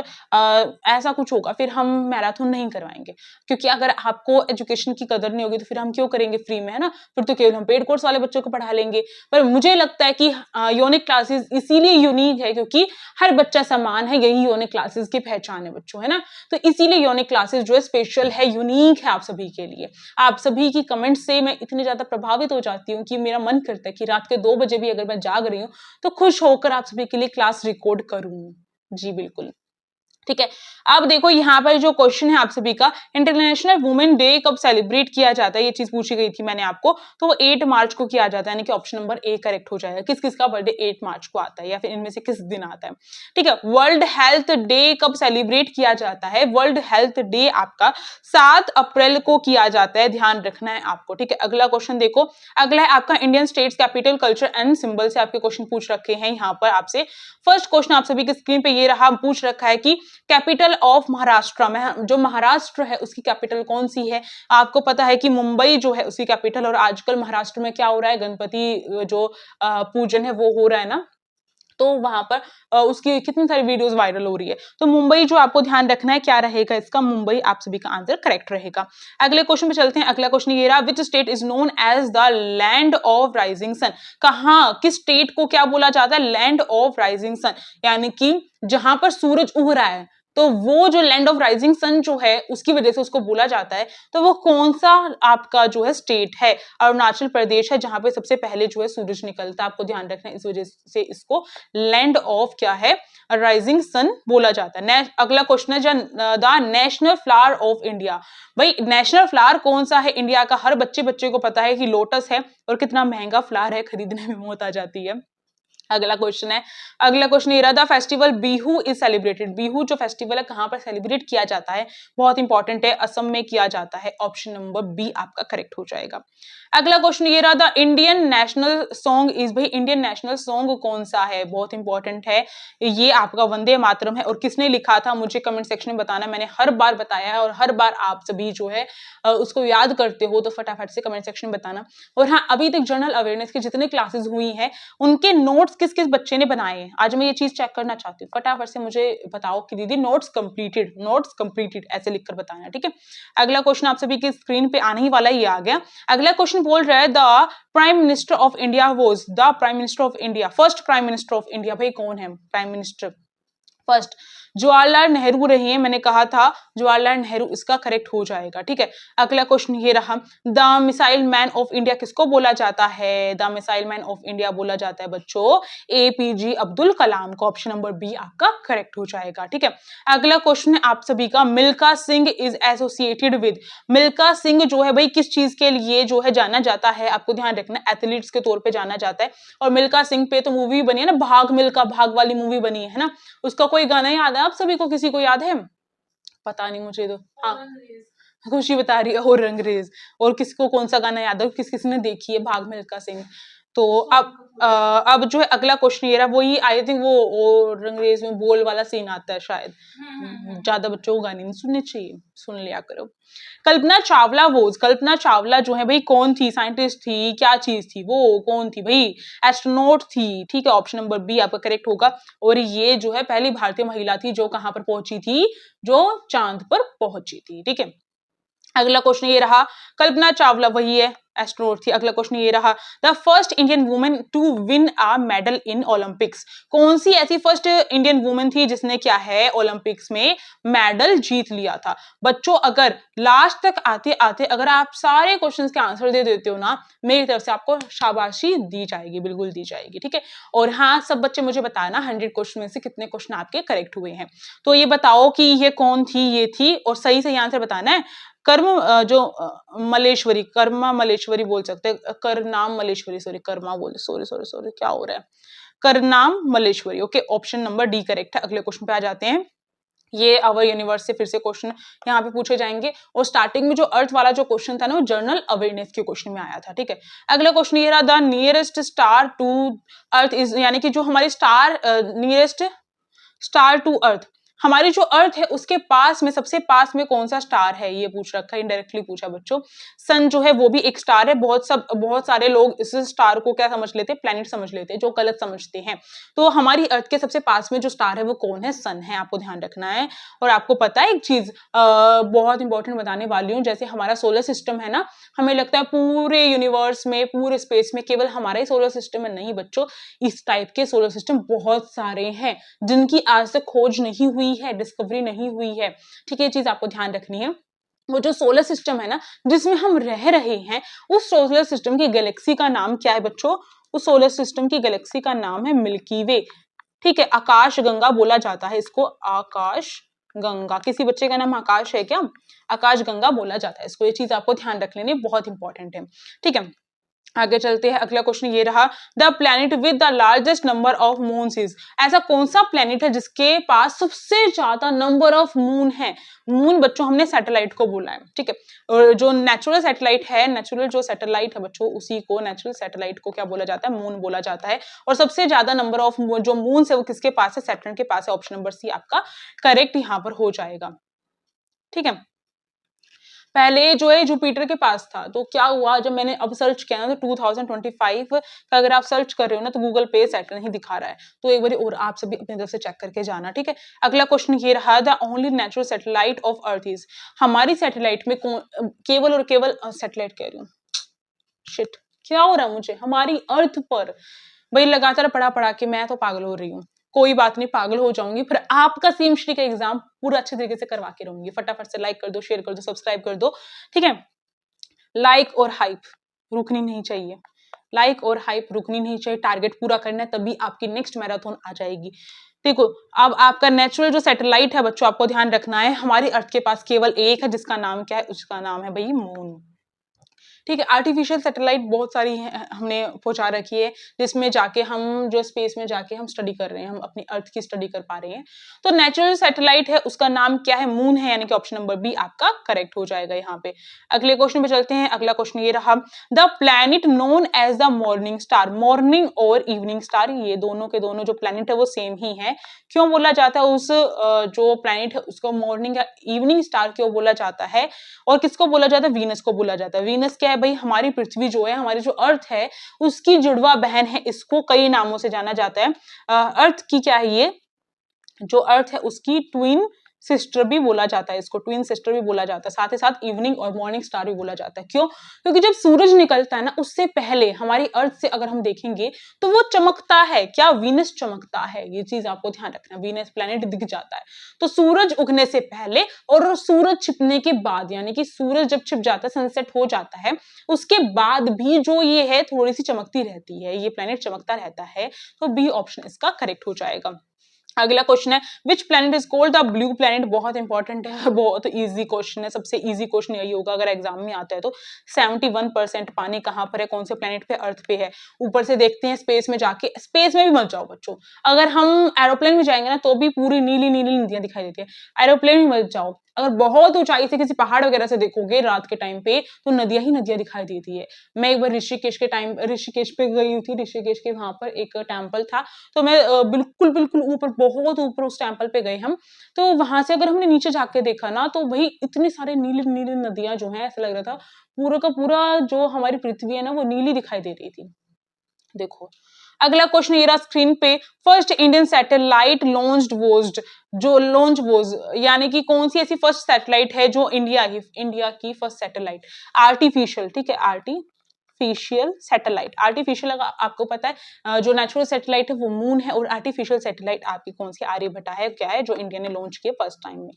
ऐसा कुछ होगा फिर हम मैराथन नहीं करवाएंगे, क्योंकि अगर आपको एजुकेशन की कदर नहीं होगी तो फिर हम क्यों करेंगे फ्री में, है ना? फिर तो केवल हम पेड कोर्स वाले बच्चों को पढ़ा लेंगे। पर मुझे लगता है कि यूनिक क्लासेस इसीलिए यूनिक है क्योंकि हर बच्चा समान है, यही यूनिक क्लासेस की पहचान है बच्चों, है ना? तो इसीलिए यूनिक क्लासेस जो है स्पेशल है, यूनिक है आप सभी के लिए। आप सभी की कमेंट से मैं इतनी ज्यादा प्रभावित हो जाती हूँ कि मेरा मन करता है कि रात के 2 बजे भी अगर मैं जाग रही हूँ तो खुश होकर आप सभी के लिए क्लास रिकॉर्ड करूं। जी बिल्कुल, ठीक है। अब देखो यहाँ पर जो क्वेश्चन है आप सभी का, इंटरनेशनल वुमेन डे कब सेलिब्रेट किया जाता है, ये चीज पूछी गई थी मैंने आपको, तो वो 8 मार्च को किया जाता है, यानी कि ऑप्शन नंबर ए करेक्ट हो जाएगा। किस किस का बर्थडे 8 मार्च को आता है, या फिर इनमें से किस दिन आता है? ठीक है। वर्ल्ड हेल्थ डे कब सेलिब्रेट किया जाता है? वर्ल्ड हेल्थ डे आपका 7 अप्रैल को किया जाता है, ध्यान रखना है आपको, ठीक है। अगला क्वेश्चन देखो, अगला है आपका Indian states capital culture and symbol से आपके क्वेश्चन पूछ रखे हैं यहाँ पर आपसे। फर्स्ट क्वेश्चन आप सभी की स्क्रीन पे ये रहा, पूछ रखा है कि कैपिटल ऑफ महाराष्ट्र में, जो महाराष्ट्र है उसकी कैपिटल कौन सी है? आपको पता है कि मुंबई जो है उसकी कैपिटल, और आजकल महाराष्ट्र में क्या हो रहा है, गणपति जो पूजन है वो हो रहा है ना, तो वहां पर उसकी कितनी सारी वीडियोस वायरल हो रही है। तो मुंबई जो आपको ध्यान रखना है, क्या रहेगा इसका? मुंबई आप सभी का आंसर करेक्ट रहेगा। अगले क्वेश्चन पे चलते हैं। अगला क्वेश्चन ये रहा, which state is known as the land of rising sun? कहां, किस स्टेट को क्या बोला जाता है? लैंड ऑफ राइजिंग सन, यानी कि जहां पर सूरज उग रहा है, तो वो जो लैंड ऑफ राइजिंग सन जो है उसकी वजह से उसको बोला जाता है। तो वो कौन सा आपका जो है स्टेट है? अरुणाचल प्रदेश है, जहां पे सबसे पहले जो है सूरज निकलता है, आपको ध्यान रखना है, इस वजह से इसको लैंड ऑफ क्या है, राइजिंग सन बोला जाता है। अगला क्वेश्चन है, the national flower of India. भाई नेशनल फ्लावर कौन सा है इंडिया का? हर बच्चे को पता है कि लोटस है, और कितना महंगा फ्लावर है, खरीदने में मौत आ जाती है। अगला क्वेश्चन है, अगला क्वेश्चन ये रहा, the festival Bihu is celebrated. Bihu जो फेस्टिवल है कहां पर सेलिब्रेट किया जाता है? बहुत इंपॉर्टेंट है, असम में किया जाता है। ऑप्शन नंबर बी आपका करेक्ट हो जाएगा। अगला क्वेश्चन ये रहा, the Indian national song is. भाई इंडियन नेशनल सॉन्ग कौन सा है? बहुत इंपॉर्टेंट है, ये आपका वंदे मातरम है। और किसने लिखा था मुझे कमेंट सेक्शन में बताना, मैंने हर बार बताया है और हर बार आप सभी जो है उसको याद करते हो, तो फटाफट से कमेंट सेक्शन में बताना। और हाँ, अभी तक जनरल अवेयरनेस की जितने क्लासेस हुई हैं उनके नोट्स किस किस बच्चे ने बनाए हैं, आज मैं ये चीज चेक करना चाहती हूँ। फटाफट से मुझे बताओ कि दीदी नोट्स कंप्लीटेड ऐसे लिखकर बताना, ठीक है। अगला क्वेश्चन आप सभी की स्क्रीन पे आने ही वाला, ये आ गया। अगला क्वेश्चन बोल रहा है, the prime minister of India was. The prime minister of India, first prime minister of India, भाई कौन है prime minister first? Jawaharlal Nehru रही है, मैंने कहा था जवाहरलाल नेहरू, इसका करेक्ट हो जाएगा, ठीक है। अगला क्वेश्चन ये रहा, the missile man of India किसको बोला जाता है? The missile man of India बोला जाता है बच्चों एपीजे अब्दुल कलाम को। ऑप्शन नंबर बी आपका करेक्ट हो जाएगा, ठीक है। अगला क्वेश्चन है आप सभी का, Milkha Singh is associated with. Milkha Singh जो है भाई किस चीज के लिए जो है जाना जाता है? आपको ध्यान रखना, एथलीट्स के तौर पे जाना जाता है। और मिल्खा सिंह पे तो मूवी बनी है ना, भाग मिल्खा भाग वाली मूवी बनी है ना, उसका कोई गाना याद है आप सभी को? किसी को याद है? पता नहीं मुझे तो। हाँ, खुशी बता रही है और रंगरेज। और किसको कौन सा गाना याद है, किस किस ने देखी है भाग मिल्खा सिंह? तो अब जो है अगला क्वेश्चन ये रहा, वही आई थिंक वो रंगरेज में बोल वाला सीन आता है शायद। ज्यादा बच्चों को गाने नहीं सुनने चाहिए, सुन लिया करो। कल्पना चावला वोज। कल्पना चावला जो है भाई कौन थी? साइंटिस्ट थी, क्या चीज थी वो? कौन थी भाई? एस्ट्रोनॉट थी, ठीक है। ऑप्शन नंबर बी आपका करेक्ट होगा। और ये जो है पहली भारतीय महिला थी जो कहां पर पहुंची थी? जो चांद पर पहुंची थी, ठीक है। अगला क्वेश्चन ये रहा, कल्पना चावला वही है, एस्ट्रोनॉट थी। अगला क्वेश्चन ये रहा, the first Indian women to win a medal in Olympics. कौन सी ऐसी फर्स्ट इंडियन वुमेन थी जिसने क्या है ओलंपिक्स में मेडल जीत लिया था? बच्चों अगर लास्ट तक आते आते अगर आप सारे क्वेश्चंस के आंसर दे देते हो ना, मेरी तरफ से आपको शाबाशी दी जाएगी, बिल्कुल दी जाएगी, ठीक है। और हाँ, सब बच्चे मुझे बताना 100 क्वेश्चन में से कितने क्वेश्चन आपके करेक्ट हुए हैं। तो ये बताओ कि ये कौन थी? ये थी, और सही सही आंसर बताना है। मलेश्वरी, कर्मा मलेश्वरी बोल सकते हैं, करनाम मलेश्वरी, सॉरी कर्मा बोले, सॉरी क्या हो रहा है, Karnam Malleswari, okay. Option number D correct है। अगले क्वेश्चन पे आ जाते हैं। ये अवर यूनिवर्स से फिर से क्वेश्चन यहाँ पे पूछे जाएंगे, और स्टार्टिंग में जो अर्थ वाला जो क्वेश्चन था ना, वो जनरल अवेयरनेस के क्वेश्चन में आया था, ठीक है। अगला क्वेश्चन ये रहा, the nearest star to earth is, यानी कि जो हमारी star nearest star to earth, हमारी जो अर्थ है उसके पास में, सबसे पास में कौन सा स्टार है? ये पूछ रखा है, इनडायरेक्टली पूछा बच्चों। सन जो है वो भी एक स्टार है। बहुत सारे लोग इस स्टार को क्या समझ लेते हैं? प्लैनेट समझ लेते हैं, जो गलत समझते हैं। तो हमारी अर्थ के सबसे पास में जो स्टार है वो कौन है? सन है, आपको ध्यान रखना है। और आपको पता है एक चीज बहुत इंपॉर्टेंट बताने वाली हूँ, जैसे हमारा सोलर सिस्टम है ना, हमें लगता है पूरे यूनिवर्स में, पूरे स्पेस में केवल हमारा ही सोलर सिस्टम है, नहीं बच्चों, इस टाइप के सोलर सिस्टम बहुत सारे हैं जिनकी आज तक खोज नहीं हुई है, डिस्कवरी नहीं हुई है, ठीक है। ये चीज आपको ध्यान रखनी है। वो जो सोलर सिस्टम है ना जिसमें हम रह रहे हैं, उस सोलर सिस्टम की गैलेक्सी का नाम क्या है बच्चों? उस सोलर सिस्टम की गैलेक्सी का नाम है मिल्की वे, ठीक है। आकाश गंगा बोला जाता है इसको, आकाश गंगा। किसी बच्चे का नाम आकाश है क्या? आकाश गंगा बोला जाता है इसको। ये चीज आपको ध्यान रख लेनी, बहुत इंपॉर्टेंट है, ठीक है। आगे चलते हैं, अगला क्वेश्चन ये रहा, the planet with the largest number of moons is, ऐसा कौन सा प्लैनेट है जिसके पास सबसे ज्यादा नंबर ऑफ मून है। मून बच्चों हमने सैटेलाइट को बोला है, ठीक है, और जो नेचुरल सैटेलाइट है, नेचुरल जो सैटेलाइट है बच्चों, उसी को नेचुरल सैटेलाइट को क्या बोला जाता है, मून बोला जाता है। और सबसे ज्यादा नंबर ऑफ जो मून है वो किसके पास है, सैटर्न के पास है। ऑप्शन नंबर सी आपका करेक्ट यहाँ पर हो जाएगा, ठीक है। पहले जो है जुपिटर के पास था, तो क्या हुआ, जब मैंने अब सर्च किया ना, तो 2025 का अगर आप सर्च कर रहे हो ना, तो गूगल पे सैटर्न ही दिखा रहा है, तो एक बार और आप सभी अपनी तरफ से चेक करके जाना, ठीक है। अगला क्वेश्चन ये रहा, the only natural satellite of earth is, हमारी सैटेलाइट में केवल और केवल सैटेलाइट कह रही हूँ, शिट क्या हो रहा है मुझे, हमारी अर्थ पर भाई लगातार पढ़ा पढ़ा के मैं तो पागल हो रही हूँ। कोई बात नहीं, पागल हो जाऊंगी, फिर आपका सेम श्री का एग्जाम पूरा अच्छे तरीके से करवा के रहूंगी। फटाफट से लाइक कर दो, शेयर कर दो, सब्सक्राइब कर दो, ठीक है। लाइक और हाइप रुकनी नहीं चाहिए, लाइक और हाइप रुकनी नहीं चाहिए, टारगेट पूरा करना है, तभी आपकी नेक्स्ट मैराथन आ जाएगी। देखो, अब आपका नेचुरल जो सैटेलाइट है बच्चों, आपको ध्यान रखना है, हमारी अर्थ के पास केवल एक है, जिसका नाम क्या है, उसका नाम है भाई मून, ठीक है। आर्टिफिशियल सैटेलाइट बहुत सारी हमने पहुंचा रखी है, जिसमें जाके हम जो स्पेस में जाके हम स्टडी कर रहे हैं, हम अपनी अर्थ की स्टडी कर पा रहे हैं। तो नेचुरल सैटेलाइट है, उसका नाम क्या है, मून है, यानी कि ऑप्शन नंबर बी आपका करेक्ट हो जाएगा यहाँ पे। अगले क्वेश्चन पे चलते हैं। अगला क्वेश्चन ये रहा, the planet known as the morning star, morning और इवनिंग स्टार, ये दोनों के दोनों जो प्लैनेट है वो सेम ही है। क्यों बोला जाता है उस जो प्लैनेट है उसको मॉर्निंग या इवनिंग स्टार क्यों बोला जाता है, और किसको बोला जाता है, वीनस को बोला जाता है। वीनस क्या है भाई, हमारी पृथ्वी जो है, हमारी जो अर्थ है उसकी जुड़वा बहन है, इसको कई नामों से जाना जाता है। अर्थ की क्या है, ये जो अर्थ है उसकी ट्विन सिस्टर भी बोला जाता है, इसको ट्विन सिस्टर भी बोला जाता है, साथ ही साथ इवनिंग और मॉर्निंग स्टार भी बोला जाता है। क्यों, क्योंकि जब सूरज निकलता है ना, उससे पहले हमारी अर्थ से अगर हम देखेंगे तो वो चमकता है, क्या, वीनस चमकता है, ये चीज आपको ध्यान रखना, वीनस प्लैनेट दिख जाता है। तो सूरज उगने से पहले और सूरज छिपने के बाद, यानी कि सूरज जब छिप जाता है, सनसेट हो जाता है, उसके बाद भी जो ये है थोड़ी सी चमकती रहती है, ये प्लैनेट चमकता रहता है। तो बी ऑप्शन इसका करेक्ट हो जाएगा। अगला क्वेश्चन है, which planet is called the blue planet, बहुत इंपॉर्टेंट है, बहुत इजी क्वेश्चन है, सबसे इजी क्वेश्चन यही होगा अगर एग्जाम में आता है तो। 71% पानी कहाँ पर है, कौन से प्लैनेट पे, अर्थ पे है। ऊपर से देखते हैं, स्पेस में जाके, स्पेस में भी मत जाओ बच्चों, अगर हम एरोप्लेन में जाएंगे ना तो भी पूरी नीली नीली नदियां दिखाई देती है, एरोप्लेन में मत जाओ। अगर बहुत ऊंचाई से किसी पहाड़ वगैरह से देखोगे रात के टाइम पे, तो नदियां ही नदियां दिखाई देती है। मैं एक बार ऋषिकेश पे गई थी, ऋषिकेश के वहां पर एक टेम्पल था, तो मैं बिल्कुल बिल्कुल ऊपर, बहुत ऊपर उस टेम्पल पे गए हम, तो वहां से अगर हमने नीचे जाके देखा ना, तो भाई इतनी सारे नीली नीली नदियां जो है, ऐसा लग रहा था पूरा का पूरा जो हमारी पृथ्वी है ना वो नीली दिखाई दे रही थी। देखो, अगला क्वेश्चन ये रहा स्क्रीन पे, first Indian satellite launched was, जो लॉन्च वाज यानी कि कौन सी ऐसी फर्स्ट सैटेलाइट है जो इंडिया की फर्स्ट सैटेलाइट, आर्टिफिशियल, ठीक है, आर्टिफिशियल सैटेलाइट। आर्टिफिशियल आपको पता है, जो नेचुरल सैटेलाइट है वो मून है, और आर्टिफिशियल सैटेलाइट आपकी कौन सी, आर्यभट्टा है, क्या है, जो इंडिया ने लॉन्च किया फर्स्ट टाइम में,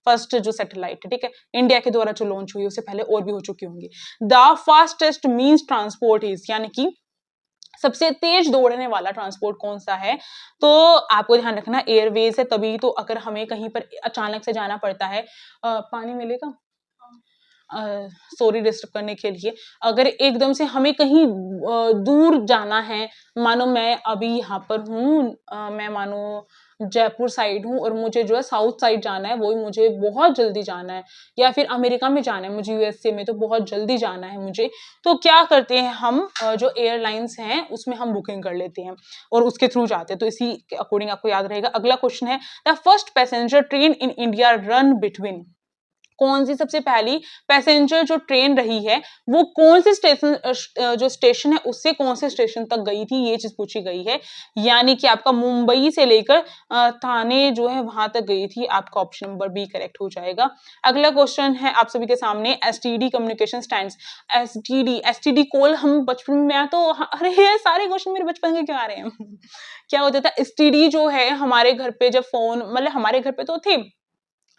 फर्स्ट जो सैटेलाइट है, ठीक है, इंडिया के द्वारा जो लॉन्च हुई, उससे पहले और भी हो चुकी होंगी। The fastest means transport is, यानी कि सबसे तेज दौड़ने वाला ट्रांसपोर्ट कौन सा है, तो आपको ध्यान रखना एयरवेज है, तभी तो अगर हमें कहीं पर अचानक से जाना पड़ता है, पानी मिलेगा, सॉरी डिस्टर्ब करने के लिए, अगर एकदम से हमें कहीं दूर जाना है, मानो मैं अभी यहाँ पर हूँ, मैं मानो जयपुर साइड हूँ और मुझे जो है साउथ साइड जाना है, वो मुझे बहुत जल्दी जाना है, या फिर अमेरिका में जाना है मुझे, यूएसए में तो बहुत जल्दी जाना है मुझे, तो क्या करते हैं हम, जो एयरलाइंस हैं उसमें हम बुकिंग कर लेते हैं और उसके थ्रू जाते हैं, तो इसी के अकॉर्डिंग आपको याद रहेगा। अगला क्वेश्चन है, the first passenger train in India run between, कौन सी सबसे पहली पैसेंजर जो ट्रेन रही है वो कौन से स्टेशन, जो स्टेशन है उससे कौन से स्टेशन तक गई थी, ये चीज पूछी गई है, यानी कि आपका मुंबई से लेकर थाने जो है वहां तक गई थी, आपका ऑप्शन नंबर बी करेक्ट हो जाएगा। अगला क्वेश्चन है आप सभी के सामने, STD communication stands, STD call, हम बचपन में तो, अरे ये सारे क्वेश्चन मेरे बचपन के क्यों आ रहे हैं क्या होता था, एसटीडी जो है हमारे घर पे जब फोन, मतलब हमारे घर पे तो थे,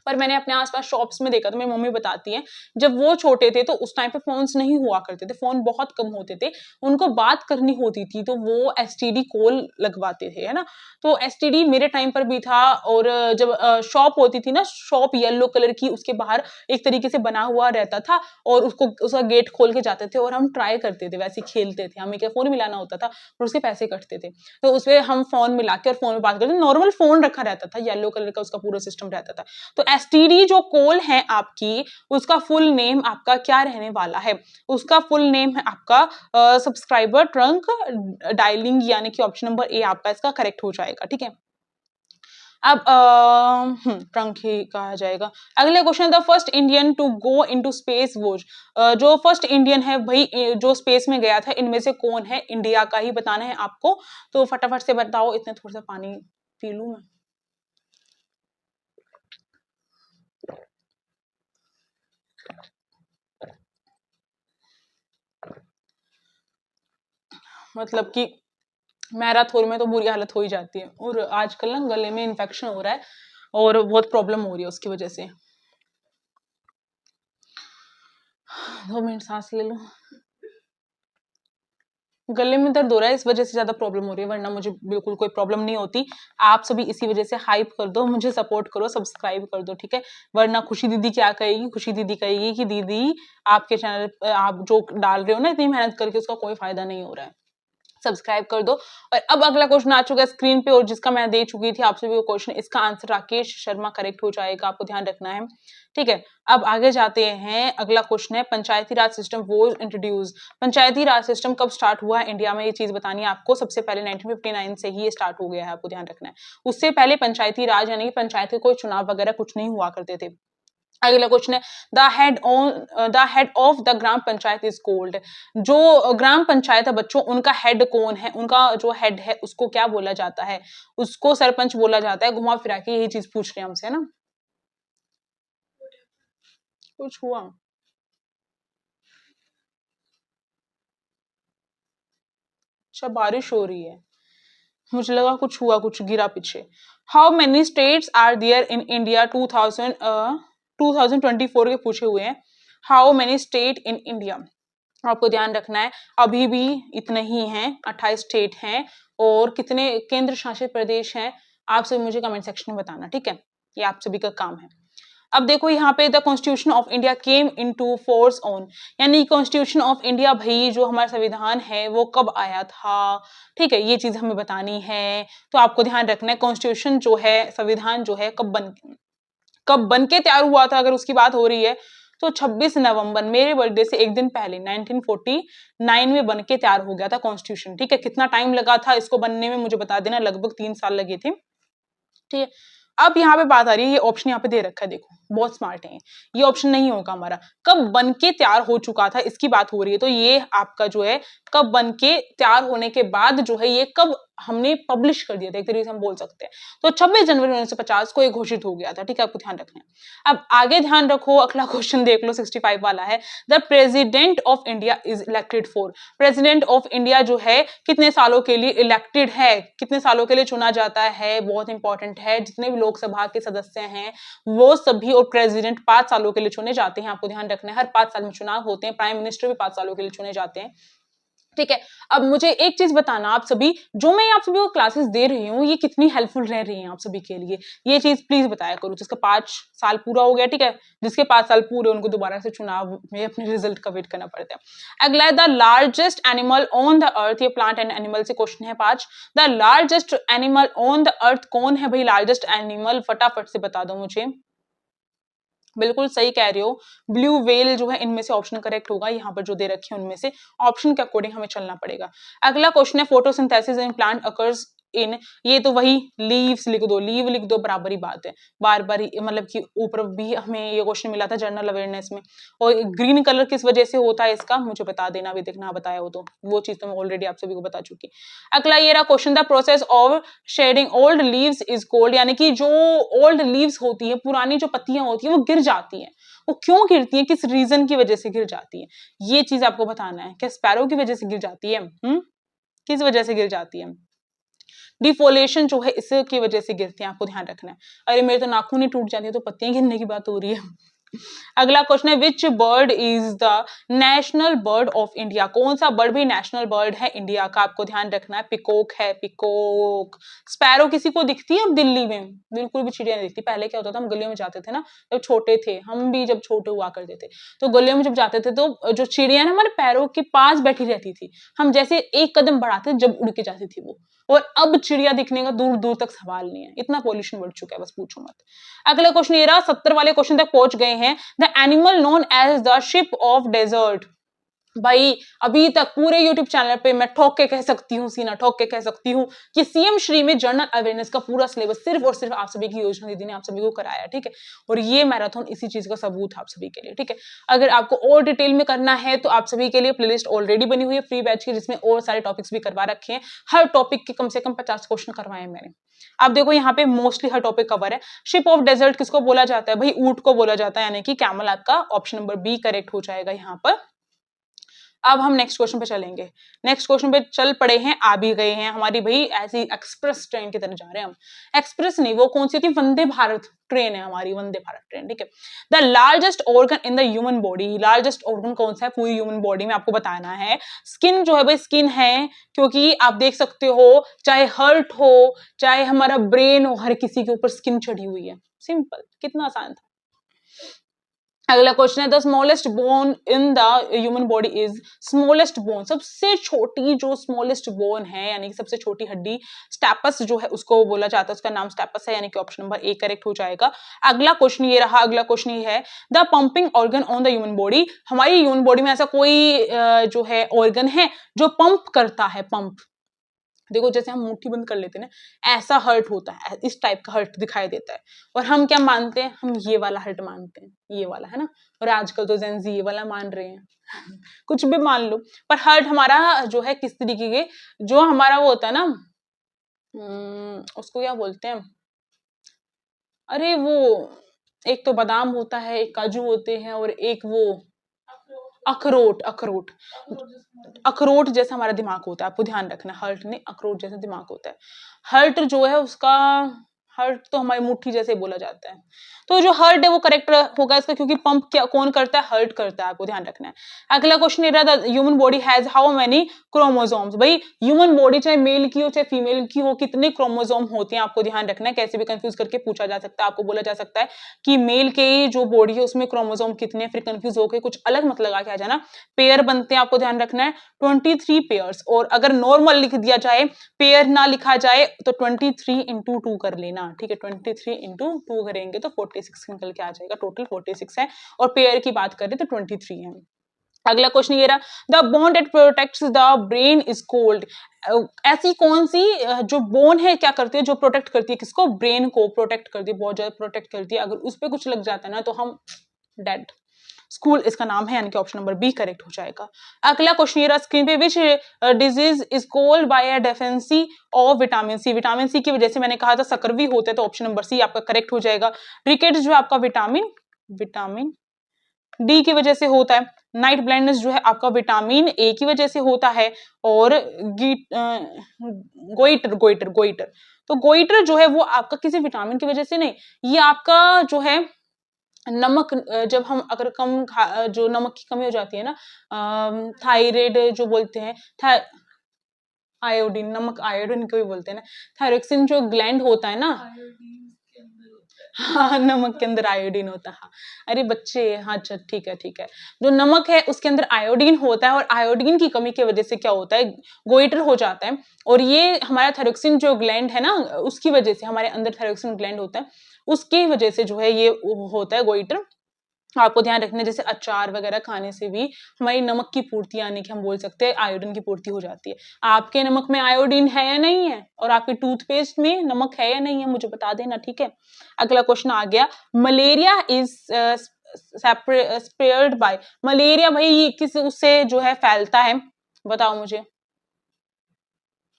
पर मैंने अपने आसपास शॉप्स में देखा था, मेरी मम्मी बताती है, जब वो छोटे थे तो उस टाइम पे फोन्स नहीं हुआ करते थे, फोन बहुत कम होते थे, उनको बात करनी होती थी तो वो एसटीडी कॉल लगवाते थे, है ना। तो एसटीडी मेरे टाइम पर भी था। और जब शॉप होती थी ना, शॉप येलो कलर की, उसके बाहर एक तरीके से बना हुआ रहता था और उसको उसका गेट खोल के जाते थे और हम ट्राई करते थे, वैसे खेलते थे, हमें क्या फोन मिलाना होता था और उसके पैसे कटते थे, तो उसमें हम फोन मिला के और फोन में बात करते थे। नॉर्मल फोन रखा रहता था, येलो कलर का उसका पूरा सिस्टम रहता था। तो एसटीडी जो कॉल है आपकी, उसका फुल नेम आपका क्या रहने वाला है? उसका फुल नेम है आपका सब्सक्राइबर ट्रंक डायलिंग, यानी कि ऑप्शन नंबर ए आपका इसका करेक्ट हो जाएगा, ठीक है। अब ट्रंक ही कहा जाएगा। अगले question, the first Indian to go into space was, जो फर्स्ट इंडियन है भाई जो स्पेस में गया था, इनमें से कौन है? इंडिया का ही बताना है आपको, तो फटाफट से बताओ। इतने थोड़ा सा पानी पी लूं मैं। मतलब कि मैराथन में तो बुरी हालत हो ही जाती है, और आजकल ना गले में इन्फेक्शन हो रहा है और बहुत प्रॉब्लम हो रही है उसकी वजह से। 2 मिनट सांस ले लो। गले में दर्द हो रहा है, इस वजह से ज्यादा प्रॉब्लम हो रही है, वरना मुझे बिल्कुल कोई प्रॉब्लम नहीं होती। आप सभी इसी वजह से हाइप कर दो, मुझे सपोर्ट करो, सब्सक्राइब कर दो, ठीक है। वरना खुशी दीदी क्या कहेगी? खुशी दीदी कहेगी कि दीदी आपके चैनल आप जो डाल रहे हो ना इतनी मेहनत करके, उसका कोई फायदा नहीं हो रहा है। सब्सक्राइब कर दो। और अब अगला क्वेश्चन आ चुका है स्क्रीन पे, और जिसका मैं दे चुकी थी आपसे भी वो क्वेश्चन, इसका आंसर राकेश शर्मा करेक्ट हो जाएगा, आपको ध्यान रखना है, ठीक है। अब आगे जाते हैं, अगला क्वेश्चन है, panchayati raj system was introduce. Panchayati raj system कब स्टार्ट हुआ है इंडिया में? ये चीज बतानी है आपको। सबसे पहले 1959 से ही ये स्टार्ट हो गया है, आपको ध्यान रखना है। उससे पहले पंचायती राज यानी कि पंचायत के कोई चुनाव वगैरह कुछ नहीं हुआ करते थे। अगला क्वेश्चन है, the head of the gram panchayat is called. जो ग्राम पंचायत है बच्चों, उनका हेड कौन है? उनका जो हेड है उसको क्या बोला जाता है? उसको सरपंच बोला जाता है। घुमा फिरा के यही चीज पूछ रहे हैं हमसे, है ना। कुछ हुआ? अच्छा, बारिश हो रही है, मुझे लगा कुछ हुआ, कुछ गिरा पीछे। How many states are there in India? 2024 के पूछे हुए हैं। How many state in India? आपको ध्यान रखना है, अभी भी इतने ही हैं, 28 स्टेट हैं। और कितने केंद्र शासित प्रदेश हैं, आप सभी मुझे कमेंट सेक्शन में बताना, ठीक है। ये आप सभी का काम है। अब देखो यहाँ पे, the constitution of India came into force on, यानी कॉन्स्टिट्यूशन ऑफ इंडिया भाई जो हमारा संविधान है वो कब आया था, ठीक है, ये चीज हमें बतानी है। तो आपको ध्यान रखना है, कॉन्स्टिट्यूशन जो है, संविधान जो है, कब बन के तैयार हुआ था, अगर उसकी बात हो रही है तो 26 नवंबर, मेरे बर्थडे से एक दिन पहले 1949 में बन के तैयार हो गया था कॉन्स्टिट्यूशन, ठीक है। कितना टाइम लगा था इसको बनने में मुझे बता देना, लगभग 3 साल लगे थे, ठीक है। अब यहाँ पे बात आ रही है, ये ऑप्शन यहाँ पे दे रखा है, देखो बहुत स्मार्ट है, ये ऑप्शन नहीं होगा हमारा। कब बन के तैयार हो चुका था इसकी बात हो रही है, तो ये आपका जो है कब बन के तैयार होने के बाद जो है ये कब हमने पब्लिश कर दिया था, एक तरीके से हम बोल सकते हैं। तो 26 जनवरी 1950 को ये घोषित हो गया था, ठीक है, आपको ध्यान रखना है। अब आगे ध्यान रखो, अगला क्वेश्चन देख लो, 65 वाला है, the president of India is elected for. President of India जो है कितने सालों के लिए इलेक्टेड है, कितने सालों के लिए चुना जाता है, बहुत इंपॉर्टेंट है। जितने भी लोकसभा के सदस्य हैं वो सभी, और प्रेसिडेंट 5 सालों के लिए चुने जाते हैं, आपको ध्यान रखना है। हर 5 साल में चुनाव होते हैं, प्राइम मिनिस्टर भी 5 सालों के लिए चुने जाते हैं, ठीक है। अब मुझे एक चीज बताना, आप सभी जो मैं आप सभी को क्लासेस दे रही हूँ ये कितनी हेल्पफुल रह रही हैं आप सभी के लिए, ये चीज प्लीज बताया करो। जिसका 5 साल पूरा हो गया, ठीक है, जिसके 5 साल पूरे उनको दोबारा से चुनाव में अपने रिजल्ट का वेट करना पड़ता है। अगला है, the largest animal on the earth, ये प्लांट एंड एनिमल से क्वेश्चन है 5। The largest animal on the earth कौन है भाई? लार्जेस्ट एनिमल फटाफट से बता दो मुझे। बिल्कुल सही कह रहे हो, ब्लू व्हेल जो है इनमें से ऑप्शन करेक्ट होगा, यहाँ पर जो दे रखे हैं उनमें से ऑप्शन के अकॉर्डिंग हमें चलना पड़ेगा। अगला क्वेश्चन है, photosynthesis in plant occurs in, ये तो वही लीव्स लिख दो, लीव लिख दो, बराबर ही बात है। बार बार मतलब कि ऊपर भी हमें ये क्वेश्चन मिला था जनरल अवेयरनेस में। और ग्रीन कलर किस वजह से होता है इसका मुझे बता देना, अभी देखना बताया हो तो वो चीज तो मैं ऑलरेडी आप सभी को बता चुकी। अगला ये रहा question, the process of shedding old leaves is called, यानी कि जो ओल्ड लीव्स होती है, पुरानी जो पत्तियां होती है वो गिर जाती हैं, वो क्यों गिरती है, किस रीजन की वजह से गिर जाती है, ये चीज आपको बताना है। क्या स्पैरो की वजह से गिर जाती है? किस वजह से गिर जाती है? डिफोलेशन जो है इसकी वजह से गिरते हैं, आपको ध्यान रखना है। अरे मेरे तो नाखून ही टूट जाती है, तो पत्तियां गिरने की बात हो रही है। अगला क्वेश्चन है which bird is the national bird of India, कौन सा बर्ड भी नेशनल बर्ड है इंडिया का, आपको ध्यान रखना है। पिकॉक है, पिकॉक। स्पैरो किसी को दिखती है अब दिल्ली में? बिल्कुल भी चिड़िया नहीं दिखती। पहले क्या होता था, हम गलियों में जाते थे ना, जब छोटे थे, हम भी जब छोटे हुआ करते थे, तो गलियों में जब जाते थे तो जो चिड़िया ना हमारे पैरों के पास बैठी रहती थी, हम जैसे एक कदम बढ़ाते जब उड़ के जाती थी वो। और अब चिड़िया दिखने का दूर दूर तक सवाल नहीं है, इतना पॉल्यूशन बढ़ चुका है, बस पूछो मत। अगला क्वेश्चन ये रहा, 70 वाले क्वेश्चन तक पहुंच गए हैं। The animal known as the ship of desert. भाई अभी तक पूरे YouTube चैनल पे मैं ठोक के कह सकती हूँ, सीना ठोक के कह सकती हूँ कि सीएम श्री में जनरल अवेयरनेस का पूरा सिलेबस सिर्फ और सिर्फ आप सभी की योजना दीदी ने आप सभी को कराया, ठीक है। और ये मैराथन इसी चीज का सबूत है आप सभी के लिए, ठीक है। अगर आपको और डिटेल में करना है तो आप सभी के लिए प्लेलिस्ट ऑलरेडी बनी हुई है फ्री बैच की, जिसमें और सारे टॉपिक्स भी करवा रखे हैं। हर टॉपिक के कम से कम 50 क्वेश्चन करवाए मैंने। आप देखो यहाँ पे मोस्टली हर टॉपिक कवर है। शिप ऑफ डेजर्ट किसको बोला जाता है? भाई ऊंट को बोला जाता है, यानी कि कैमल आपका ऑप्शन नंबर बी करेक्ट हो जाएगा यहाँ पर। अब हम नेक्स्ट क्वेश्चन पे चलेंगे। नेक्स्ट क्वेश्चन पे चल पड़े हैं, आ भी गए हैं हमारी भाई ऐसी एक्सप्रेस ट्रेन की तरह जा रहे हैं हम। एक्सप्रेस नहीं, वो कौन सी होती है, वंदे भारत ट्रेन है हमारी, वंदे भारत ट्रेन, ठीक है। The largest organ in the human body, largest organ कौन सा है पूरी ह्यूमन बॉडी में, आपको बताना है। स्किन जो है भाई, स्किन है, क्योंकि आप देख सकते हो चाहे हर्ट हो चाहे हमारा ब्रेन हो, हर किसी के ऊपर स्किन चढ़ी हुई है। सिंपल, कितना आसान था। अगला क्वेश्चन है the smallest bone in the human body is, smallest bone सबसे छोटी जो स्मॉलेस्ट बोन है यानी कि सबसे छोटी हड्डी, स्टेपस जो है उसको बोला जाता है, उसका नाम स्टेपस है, यानी कि ऑप्शन नंबर ए करेक्ट हो जाएगा। अगला क्वेश्चन ये रहा, अगला क्वेश्चन ये है the pumping organ on the human body, हमारी ह्यूमन बॉडी में ऐसा कोई जो है ऑर्गन है जो पंप करता है, पंप। देखो जैसे हम मुट्ठी बंद कर लेते हैं ना, ऐसा हर्ट होता है, इस टाइप का हर्ट दिखाई देता है। और हम क्या मानते हैं, हम ये वाला हर्ट मानते हैं, ये वाला है ना। और आजकल तो जेन जी ये वाला मान रहे हैं कुछ भी मान लो, पर हर्ट हमारा जो है किस तरीके के, जो हमारा वो होता है ना, उसको क्या बोलते हैं, अरे वो एक तो बादाम होता है, एक काजू होते हैं, और एक वो अखरोट, अखरोट, अखरोट जैसा हमारा दिमाग होता है, आपको ध्यान रखना, हर्ट नहीं, अखरोट जैसा दिमाग होता है। हर्ट जो है उसका, हर्ट तो हमारी मुट्ठी जैसे बोला जाता है, तो जो हर्ट है वो करेक्ट होगा इसका, क्योंकि पंप क्या कौन करता है, हर्ट करता है, आपको ध्यान रखना है। अगला क्वेश्चन ये रहा, human body has how many chromosomes, भाई ह्यूमन बॉडी चाहे मेल की हो चाहे फीमेल की हो, कितने क्रोमोसोम होते हैं, आपको ध्यान रखना है। कैसे भी कंफ्यूज करके पूछा जा सकता है, आपको बोला जा सकता है कि मेल के जो बॉडी है उसमें क्रोमोसोम कितने, फिर कंफ्यूज होकर कुछ अलग मत लगा के आ जाना। पेयर बनते हैं, आपको ध्यान रखना है 23 पेयर्स, और अगर नॉर्मल लिख दिया जाए, पेयर ना लिखा जाए तो 23 इंटू 2 कर लेना, ठीक है। 23 इंटू 2 करेंगे तो 46 निकल के आ जाएगा, टोटल 46 है, और पेयर की बात करें तो 23 है। अगला क्वेश्चन ये रहा, the bone that protects the brain is called, ऐसी कौन सी जो बोन है क्या करती है, जो प्रोटेक्ट करती है किसको, ब्रेन को प्रोटेक्ट करती है, बहुत ज्यादा प्रोटेक्ट करती है। अगर उस पर कुछ लग जाता है ना तो हम डेड, स्कूल इसका नाम है, यानी कि ऑप्शन नंबर बी करेक्ट हो जाएगा। अगला क्वेश्चन ये रहा स्क्रीन पे, which disease is called by a deficiency of vitamin C, vitamin C की वजह से मैंने कहा था सकरवी होता है, तो ऑप्शन नंबर सी आपका करेक्ट हो जाएगा। रिकेट्स जो है आपका विटामिन डी की वजह से होता है। नाइट ब्लाइंडनेस जो है आपका विटामिन ए की वजह से होता है। और गोइटर तो गोइटर जो है वो आपका किसी विटामिन की वजह से नहीं, ये आपका जो है नमक, जब हम अगर कम जो नमक की कमी हो जाती है ना, थायराइड जो बोलते हैं, आयोडीन, नमक आयोडीन को भी बोलते हैं ना, थायरोक्सिन जो ग्लैंड होता है ना, हाँ नमक के अंदर आयोडीन होता है। हाँ अरे बच्चे, हाँ अच्छा ठीक है ठीक है, जो नमक है उसके अंदर आयोडीन होता है, और आयोडीन की कमी की वजह से क्या होता है, गोइटर हो जाता है। और ये हमारा थायरोक्सिन जो ग्लैंड है ना, उसकी वजह से, हमारे अंदर थायरोक्सिन ग्लैंड होता है, उसकी वजह से जो है ये होता है गोइटर। आपको ध्यान रखना है, जैसे अचार वगैरह खाने से भी हमारी नमक की पूर्ति, यानी कि हम बोल सकते हैं आयोडीन की पूर्ति हो जाती है। आपके नमक में आयोडीन है या नहीं है, और आपके टूथपेस्ट में नमक है या नहीं है, मुझे बता देना, ठीक है। अगला क्वेश्चन आ गया, malaria is spread by, malaria भाई किस उससे जो है फैलता है, बताओ मुझे,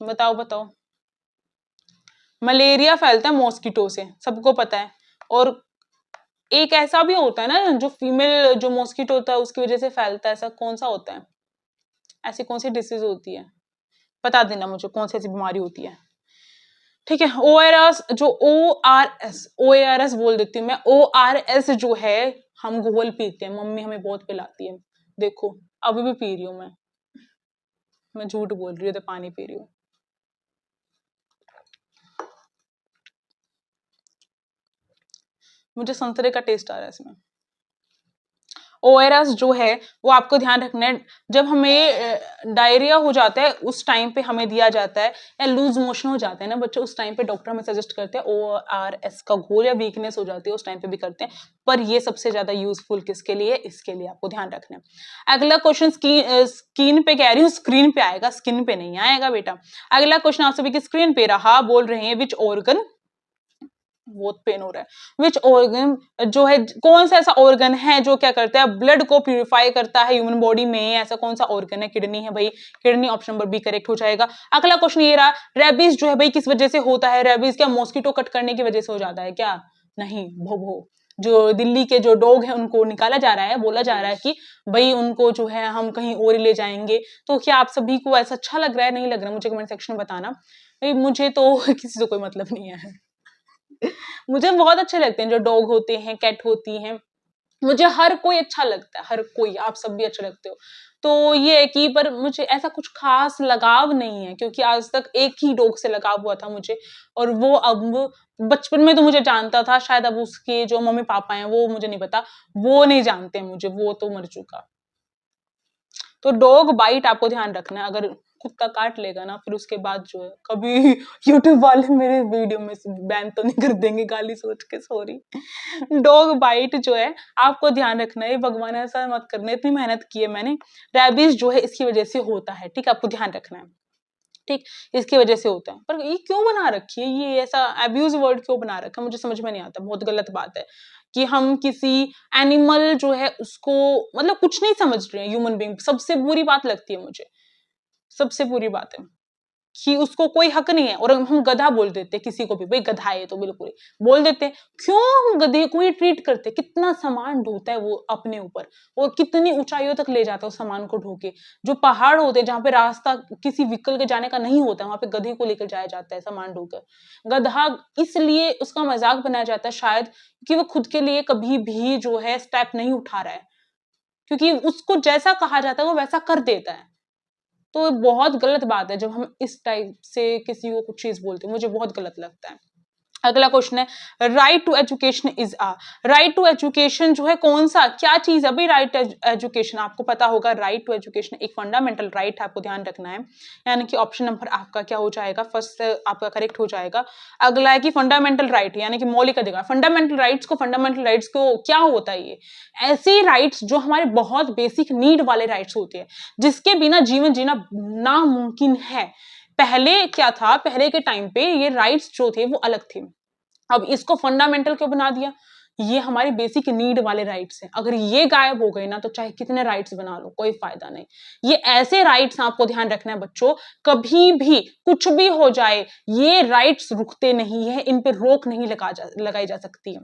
बताओ। मलेरिया फैलता है मॉस्किटो से, सबको पता है। और एक ऐसा भी होता है ना, जो फीमेल जो मॉस्किटो होता है उसकी वजह से फैलता है, ऐसा कौन सा होता है, ऐसी कौन सी डिसीज होती है, बता देना मुझे, कौन सी ऐसी बीमारी होती है। ठीक है। ORS जो OARS बोल देती हूँ मैं। ORS जो है, हम घोल पीते हैं, मम्मी हमें बहुत पिलाती है, देखो अभी भी पी रही हूँ मैं झूठ बोल रही हूँ, तो पानी पी रही हूँ। मुझे संतरे का टेस्ट आ रहा है इसमें। ORS जो है वो आपको ध्यान रखना है, जब हमें डायरिया हो जाता है उस टाइम पे हमें दिया जाता है, या लूज मोशन हो जाते हैं ना बच्चों, उस टाइम पे डॉक्टर हमें सजेस्ट करते हैं ORS का घोल, या वीकनेस हो जाती है उस टाइम पे भी करते हैं। पर ये सबसे ज्यादा यूजफुल किसके लिए, इसके लिए आपको ध्यान रखना है। अगला क्वेश्चन स्क्रीन पे कह रही हूँ, स्क्रीन पे आएगा, स्किन पे नहीं आएगा बेटा। अगला क्वेश्चन आप सभी की स्क्रीन पे रहा, बोल रहे हैं विच ऑर्गन, बहुत पेन हो रहा है, विच ऑर्गन जो है, कौन सा ऐसा ऑर्गन है जो क्या करता है, ब्लड को प्यूरिफाई करता है ह्यूमन बॉडी में, ऐसा कौन सा ऑर्गन है, किडनी है भाई, kidney option number B correct हो जाएगा। अगला क्वेश्चन ये रहा, रेबीज जो है भाई किस वजह से होता है, रेबीज क्या मॉस्किटो कट करने की वजह से हो जाता है क्या, नहीं, भोभो, जो दिल्ली के जो डॉग है उनको निकाला जा रहा है, बोला जा रहा है कि भाई उनको जो है हम कहीं और ले जाएंगे। तो क्या आप सभी को ऐसा अच्छा लग रहा है, नहीं लग रहा, मुझे कमेंट सेक्शन में बताना भाई, मुझे तो किसी से कोई मतलब नहीं है। मुझे बहुत अच्छे लगते हैं जो डॉग होते हैं, कैट होती हैं, मुझे हर कोई अच्छा लगता है, हर कोई, आप सब भी अच्छे लगते हो। तो ये है कि पर मुझे ऐसा कुछ खास लगाव नहीं है, क्योंकि आज तक एक ही डॉग से लगाव हुआ था मुझे, और वो अब बचपन में तो मुझे जानता था, शायद अब उसके जो मम्मी पापा हैं वो मुझे नहीं पता, वो नहीं जानते मुझे, वो तो मर चुका। तो डॉग बाइट आपको ध्यान रखना है, अगर कुत्ता काट लेगा ना फिर उसके बाद जो है, कभी यूट्यूब वाले मेरे वीडियो में बैन तो नहीं कर देंगे, गाली सोच के, सॉरी। डॉग बाइट जो है आपको ध्यान रखना है, भगवान ऐसा मत करना, इतनी मेहनत की है मैंने। रैबिस जो है इसकी वजह से होता है, ठीक है, आपको ध्यान रखना है, ठीक, इसकी वजह से होता है। पर ये क्यों बना रखी है, ये ऐसा अब्यूज वर्ड क्यों बना रखा है, मुझे समझ में नहीं आता, बहुत गलत बात है कि हम किसी एनिमल जो है उसको, मतलब कुछ नहीं समझ रहे हैं, ह्यूमन बीइंग, सबसे बुरी बात लगती है मुझे, सबसे बुरी बात है कि उसको कोई हक नहीं है, और हम गधा बोल देते हैं किसी को भी, भाई गधा है तो बिल्कुल ही बोल देते हैं। क्यों हम गधे को ही ट्रीट करते हैं, कितना सामान ढोता है वो अपने ऊपर, और कितनी ऊंचाइयों तक ले जाता है उस सामान को ढो के, जो पहाड़ होते हैं जहाँ पे रास्ता किसी व्हीकल के जाने का नहीं होता, वहां पे गधे को लेकर जाया जाता है सामान ढोकर। गधा इसलिए उसका मजाक बनाया जाता है शायद कि वो खुद के लिए कभी भी जो है स्टेप नहीं उठा रहा है, क्योंकि उसको जैसा कहा जाता है वो वैसा कर देता है। तो बहुत गलत बात है जब हम इस टाइप से किसी को कुछ चीज बोलते हैं, मुझे बहुत गलत लगता है। अगला क्वेश्चन है, right to education is a, right to education जो है कौन सा, क्या चीज है भाई राइट एजुकेशन, आपको पता होगा राइट टू एजुकेशन एक फंडामेंटल राइट है, आपको ध्यान रखना है, यानी कि ऑप्शन नंबर आपका क्या हो जाएगा, फर्स्ट आपका करेक्ट हो जाएगा। अगला है कि फंडामेंटल राइट यानी कि मौलिक अधिकार, फंडामेंटल राइट्स को क्या होता है, ये ऐसे राइट्स जो हमारे बहुत बेसिक नीड वाले राइट्स होते हैं, जिसके बिना जीवन जीना नामुमकिन है। पहले क्या था, पहले के टाइम पे ये राइट्स जो थे वो अलग थे, अब इसको फंडामेंटल क्यों बना दिया, ये हमारी बेसिक नीड वाले राइट्स हैं, अगर ये गायब हो गए ना तो चाहे कितने राइट्स बना लो कोई फायदा नहीं। ये ऐसे राइट्स आपको ध्यान रखना है बच्चों, कभी भी कुछ भी हो जाए ये राइट्स रुकते नहीं है, इन पे रोक नहीं लगाई जा सकती है।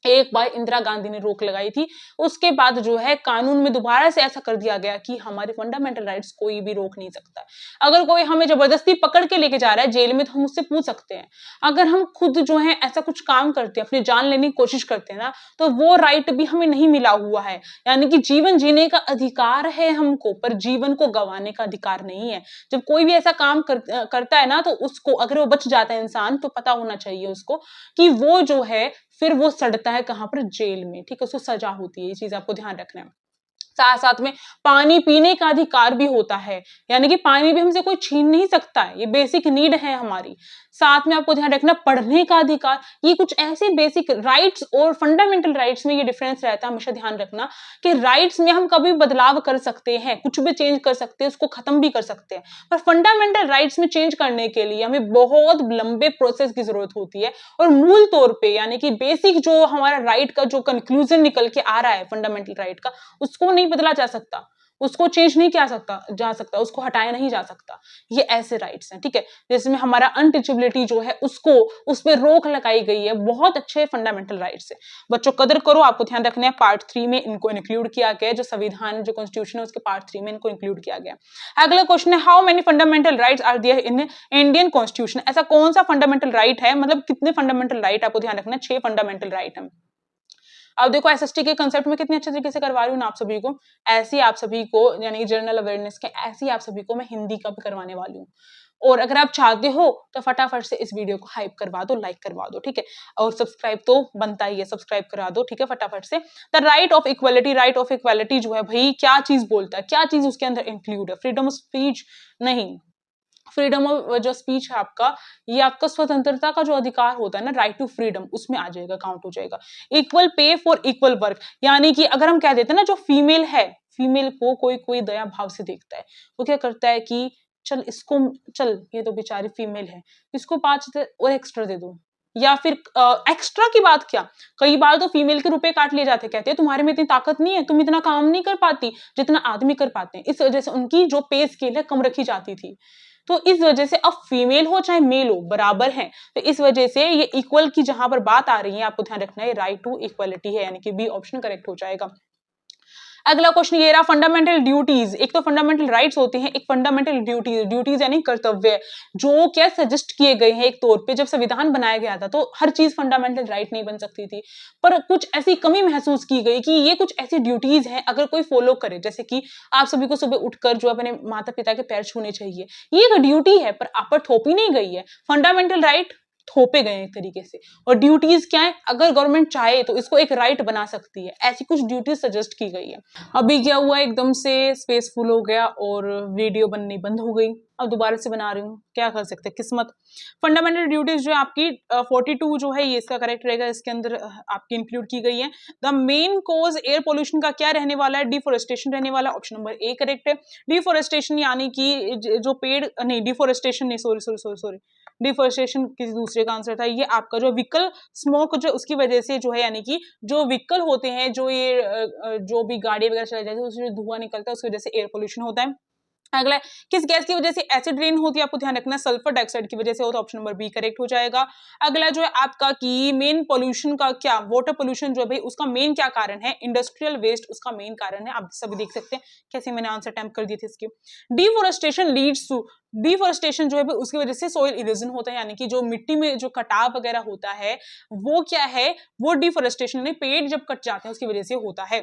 एक बार इंदिरा गांधी ने रोक लगाई थी, उसके बाद जो है कानून में दोबारा से ऐसा कर दिया गया कि हमारे फंडामेंटल राइट्स कोई भी रोक नहीं सकता। अगर कोई हमें जबरदस्ती पकड़ के लेके जा रहा है जेल में तो हम उससे पूछ सकते हैं, अगर हम खुद जो है ऐसा कुछ काम करते हैं, अपनी जान लेने की कोशिश करते हैं ना, तो वो राइट भी हमें नहीं मिला हुआ है। यानी कि जीवन जीने का अधिकार है हमको, पर जीवन को गंवाने का अधिकार नहीं है। जब कोई भी ऐसा काम करता है ना, तो उसको अगर वो बच जाता है इंसान, तो पता होना चाहिए उसको कि वो जो है फिर वो सड़ता है कहां पर, जेल में, ठीक है, उसको सजा होती है, ये चीज आपको ध्यान रखना है। साथ साथ में पानी पीने का अधिकार भी होता है, यानी कि पानी भी हमसे कोई छीन नहीं सकता है, ये बेसिक नीड है हमारी। साथ में आपको ध्यान रखना पढ़ने का अधिकार, ये कुछ ऐसे बेसिक राइट्स और फंडामेंटल राइट्स में ये डिफरेंस रहता है, हमेशा ध्यान रखना कि राइट्स में हम कभी बदलाव कर सकते हैं, कुछ भी चेंज कर सकते हैं, उसको खत्म भी कर सकते हैं, पर फंडामेंटल राइट्स में चेंज करने के लिए हमें बहुत लंबे प्रोसेस की जरूरत होती है, और मूल तौर पे यानी कि बेसिक जो हमारा राइट का जो कंक्लूजन निकल के आ रहा है फंडामेंटल राइट का, उसको नहीं बदला जा सकता, उसको चेंज नहीं किया जा सकता, उसको हटाया नहीं जा सकता। ये ऐसे राइट्स हैं, ठीक है, जिसमें हमारा अनटचेबिलिटी जो है उसको, उस पर रोक लगाई गई है। बहुत अच्छे फंडामेंटल राइट्स है बच्चों, कदर करो। आपको ध्यान रखना है पार्ट 3 में इनको इंक्लूड किया गया है, जो संविधान जो कॉन्स्टिट्यूशन है उसके पार्ट 3 में इनको इंक्लूड किया गया। अगला क्वेश्चन है, how many fundamental rights are there in Indian constitution? ऐसा कौन सा फंडामेंटल राइट है, मतलब कितने फंडामेंटल राइट, आपको ध्यान रखना है 6 फंडामेंटल राइट है। अब देखो एसएसटी के कंसेप्ट में कितने अच्छे तरीके से करवा रही हूँ आप सभी को, ऐसे आप सभी को, यानी जनरल अवेयरनेस के ऐसे आप सभी को मैं हिंदी का भी करवाने वाली हूँ। और अगर आप चाहते हो तो फटाफट से इस वीडियो को हाइप करवा दो, लाइक करवा दो, ठीक है, और सब्सक्राइब तो बनता ही है, सब्सक्राइब करा दो, ठीक है, फटाफट से। The right of equality, right of equality जो है भाई क्या चीज बोलता है, क्या चीज उसके अंदर इंक्लूड है? फ्रीडम ऑफ स्पीच नहीं, फ्रीडम ऑफ जो स्पीच है आपका, ये आपका स्वतंत्रता का जो अधिकार होता है ना, राइट टू फ्रीडम, उसमें आ जाएगा, काउंट हो जाएगा। Equal pay for equal work, यानी कि अगर हम कह देते हैं ना, जो फीमेल है, फीमेल को कोई कोई दया भाव से देखता है, वो क्या करता है कि चल इसको, चल ये तो बेचारी फीमेल है, इसको 5 और एक्स्ट्रा दे दो, या फिर एक्स्ट्रा की बात क्या, कई बार तो फीमेल के रुपए काट लिए जाते, कहते हैं तुम्हारे में इतनी ताकत नहीं है, तुम इतना काम नहीं कर पाती जितना आदमी कर पाते हैं। इस वजह से उनकी जो पे स्केल है कम रखी जाती थी। तो इस वजह से अब फीमेल हो चाहे मेल हो बराबर हैं, तो इस वजह से ये इक्वल की जहां पर बात आ रही है, आपको ध्यान रखना है राइट टू इक्वालिटी है, यानी कि बी ऑप्शन करेक्ट हो जाएगा। अगला क्वेश्चन ये रहा, फंडामेंटल ड्यूटीज। एक तो फंडामेंटल राइट्स होते हैं, एक फंडामेंटल ड्यूटीज, ड्यूटीज यानी कर्तव्य, जो क्या सजेस्ट किए गए हैं एक तौर पे। जब संविधान बनाया गया था तो हर चीज फंडामेंटल राइट नहीं बन सकती थी, पर कुछ ऐसी कमी महसूस की गई कि ये कुछ ऐसी ड्यूटीज हैं अगर कोई फॉलो करे, जैसे कि आप सभी को सुबह उठकर जो अपने माता पिता के पैर छूने चाहिए, ये एक ड्यूटी है, पर आप पर थोपी नहीं गई है। फंडामेंटल राइट थोपे गए एक तरीके से, और ड्यूटीज क्या है, अगर गवर्नमेंट चाहे तो इसको एक राइट बना सकती है, ऐसी कुछ ड्यूटीज सजेस्ट की गई है। अभी क्या हुआ, एकदम से स्पेस फुल हो गया और वीडियो बननी बंद हो गई, अब दोबारा से बना रही हूँ, क्या कर सकते हैं, किस्मत। फंडामेंटल ड्यूटीज जो है आपकी 42 जो है ये इसका करेक्ट रहेगा, इसके अंदर आपकी इंक्लूड की गई है। The main cause air pollution का क्या रहने वाला है, डिफोरेस्टेशन रहने वाला, ऑप्शन नंबर ए करेक्ट है। डिफोरेस्टेशन यानी कि जो पेड़ नहीं, डिफोरेस्टेशन नहीं, सॉरी, डिफोरेस्टेशन किसी दूसरे का आंसर था। ये आपका जो व्हीकल स्मोक जो उसकी वजह से जो है, यानी कि जो व्हीकल होते हैं, जो ये जो भी गाड़ी वगैरह चलाई जाती है उससे जो धुआं निकलता है उसकी वजह से एयर पोल्यूशन होता है। अगला, किस गैस की वजह से एसिड रेन होती है, आपको ध्यान रखना है सल्फर डाइऑक्साइड की वजह से हो, तो ऑप्शन नंबर बी करेक्ट हो जाएगा। अगला जो है आपका कि मेन पोल्यूशन का क्या, वाटर पोल्यूशन जो है भाई उसका मेन क्या कारण है, इंडस्ट्रियल वेस्ट उसका मेन कारण है। आप सभी देख सकते हैं कैसे मैंने आंसर अटेम्प्ट कर दिए थे इसके। डिफोरेस्टेशन लीड्स टू, डिफोरेस्टेशन जो है उसकी वजह से सॉइल इरोजन होता है, यानी कि जो मिट्टी में जो कटाव वगैरह होता है वो क्या है, वो डिफोरेस्टेशन, यानी पेड़ जब कट जाते हैं उसकी वजह से होता है,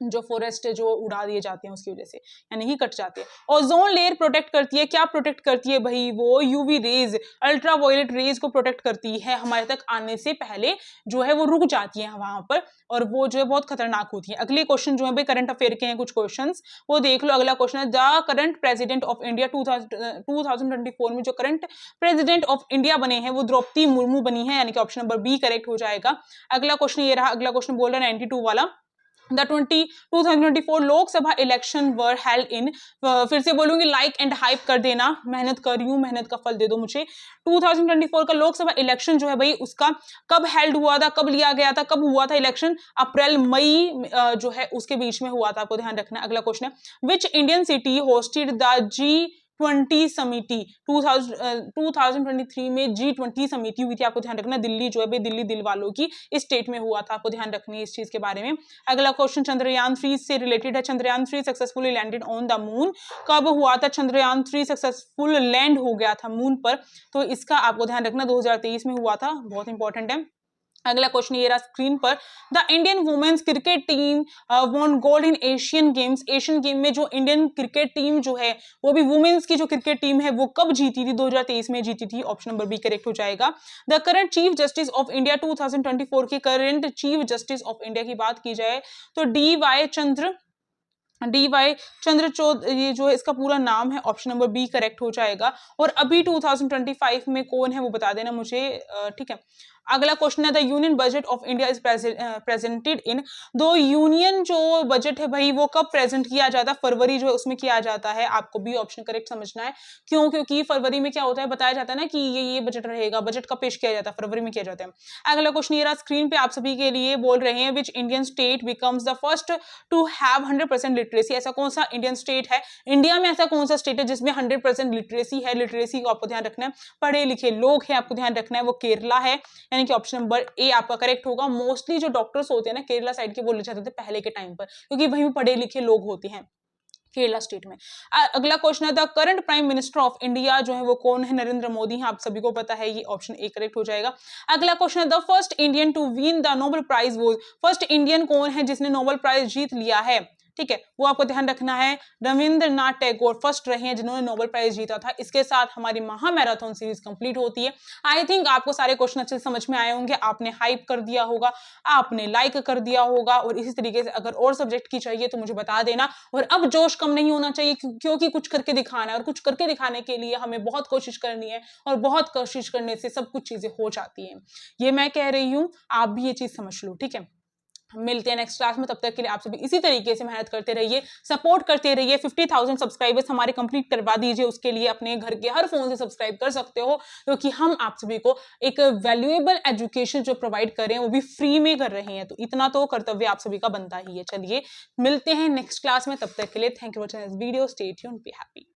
जो फॉरेस्ट जो उड़ा दिए जाते हैं उसकी वजह से, यानी ही कट जाते हैं। ओजोन लेयर प्रोटेक्ट करती है, क्या प्रोटेक्ट करती है भाई, वो यूवी रेज, अल्ट्रावायलेट रेज को प्रोटेक्ट करती है, हमारे तक आने से पहले जो है वो रुक जाती है वहां पर, और वो जो है बहुत खतरनाक होती है। अगले क्वेश्चन जो है भाई करंट अफेयर के हैं कुछ क्वेश्चंस, वो देख लो। अगला क्वेश्चन है, the current president of India 2024 में जो करंट प्रेसिडेंट ऑफ इंडिया बने हैं वो द्रौपदी मुर्मू बनी है, यानी कि ऑप्शन नंबर बी करेक्ट हो जाएगा। अगला क्वेश्चन ये रहा, अगला क्वेश्चन बोल रहा है 92 वाला, The 2024 Lok Sabha election were held in, फिर से बोलूंगी लाइक एंड हाइप कर देना, मेहनत कर रही हूँ, मेहनत का फल दे दो मुझे। 2024 का लोकसभा इलेक्शन जो है भाई उसका कब हेल्ड हुआ था, कब लिया गया था, कब हुआ था इलेक्शन, अप्रैल मई जो है उसके बीच में हुआ था, आपको ध्यान रखना है। अगला क्वेश्चन है, which Indian city hosted the G20 समिति, 2023 में G20 समिति हुई थी, आपको ध्यान रखना। दिल्ली जो है भाई, दिल्ली दिल वालों की इस स्टेट में हुआ था, आपको ध्यान रखनी है इस चीज के बारे में। अगला क्वेश्चन चंद्रयान 3 से रिलेटेड है, Chandrayaan 3 successfully landed on the moon, कब हुआ था चंद्रयान 3 सक्सेसफुल लैंड हो गया था मून पर, तो इसका आपको ध्यान रखना 2023 में हुआ था, बहुत इंपॉर्टेंट है। अगला क्वेश्चन ये रहा स्क्रीन पर, the Indian women's cricket team won gold in Asian games, Asian game में जो इंडियन क्रिकेट टीम जो है वो भी वुमेन्स की जो क्रिकेट टीम है वो कब जीती थी, 2023 में जीती थी, ऑप्शन नंबर बी करेक्ट हो जाएगा। The current chief justice of India 2024 के current chief justice of India की बात की जाए तो डी वाई चंद्रचूड़, ये जो है इसका पूरा नाम है, ऑप्शन नंबर बी करेक्ट हो जाएगा। और अभी 2025 में कौन है वो बता देना मुझे, ठीक है। अगला क्वेश्चन है the union budget of India is presented in, दो यूनियन जो बजट है भाई वो कब प्रेजेंट किया जाता है, फरवरी जो है उसमें किया जाता है। आपको भी ऑप्शन करेक्ट समझना है, क्यों, क्योंकि फरवरी में क्या होता है बताया जाता है ना कि ये बजट रहेगा, बजट कब पेश किया जाता है, फरवरी में किया जाता है। अगला क्वेश्चन ये रहा स्क्रीन पे आप सभी के लिए, बोल रहे हैं which Indian state becomes the first to have 100% literacy, ऐसा कौन सा इंडियन स्टेट है, इंडिया में ऐसा कौन सा स्टेट है जिसमें 100% लिटरेसी है। लिटरेसी को आपको ध्यान रखना है, पढ़े लिखे लोग हैं, आपको ध्यान रखना है, वो केरला है, यानी कि ऑप्शन नंबर ए आपका करेक्ट होगा। मोस्टली जो डॉक्टर्स होते हैं ना केरला साइड के बोले जाते थे पहले के टाइम पर, क्योंकि वहीं पढ़े लिखे लोग होते हैं केरला स्टेट में। अगला क्वेश्चन है the current prime minister of India जो है वो कौन है, नरेंद्र मोदी हैं, आप सभी को पता है, ये ऑप्शन ए करेक्ट हो जाएगा। अगला क्वेश्चन है the first Indian to win the Nobel prize was, first Indian कौन है जिसने नोबेल प्राइज जीत लिया है, ठीक है, वो आपको ध्यान रखना है। रविंद्रनाथ टैगोर फर्स्ट रहे हैं जिन्होंने नोबेल प्राइज जीता था। इसके साथ हमारी महामैराथन सीरीज कंप्लीट होती है। आई थिंक आपको सारे क्वेश्चन अच्छे से समझ में आए होंगे, आपने हाइप कर दिया होगा, आपने लाइक कर दिया होगा, और इसी तरीके से अगर और सब्जेक्ट की चाहिए तो मुझे बता देना। और अब जोश कम नहीं होना चाहिए, क्योंकि कुछ करके दिखाना है, और कुछ करके दिखाने के लिए हमें बहुत कोशिश करनी है, और बहुत कोशिश करने से सब कुछ चीजें हो जाती हैं। ये मैं कह रही हूँ, आप भी ये चीज समझ लो, ठीक है। हम मिलते हैं नेक्स्ट क्लास में, तब तक के लिए आप सभी इसी तरीके से मेहनत करते रहिए, सपोर्ट करते रहिए। 50,000 सब्सक्राइबर्स हमारे कंप्लीट करवा दीजिए, उसके लिए अपने घर के हर फोन से सब्सक्राइब कर सकते हो, क्योंकि हम आप सभी को एक वैल्यूएबल एजुकेशन जो प्रोवाइड कर रहे हैं वो भी फ्री में कर रहे हैं, तो इतना तो कर्तव्य आप सभी का बनता ही है। चलिए मिलते हैं नेक्स्ट क्लास में, तब तक के लिए thank you for watching this video, stay tuned, be happy.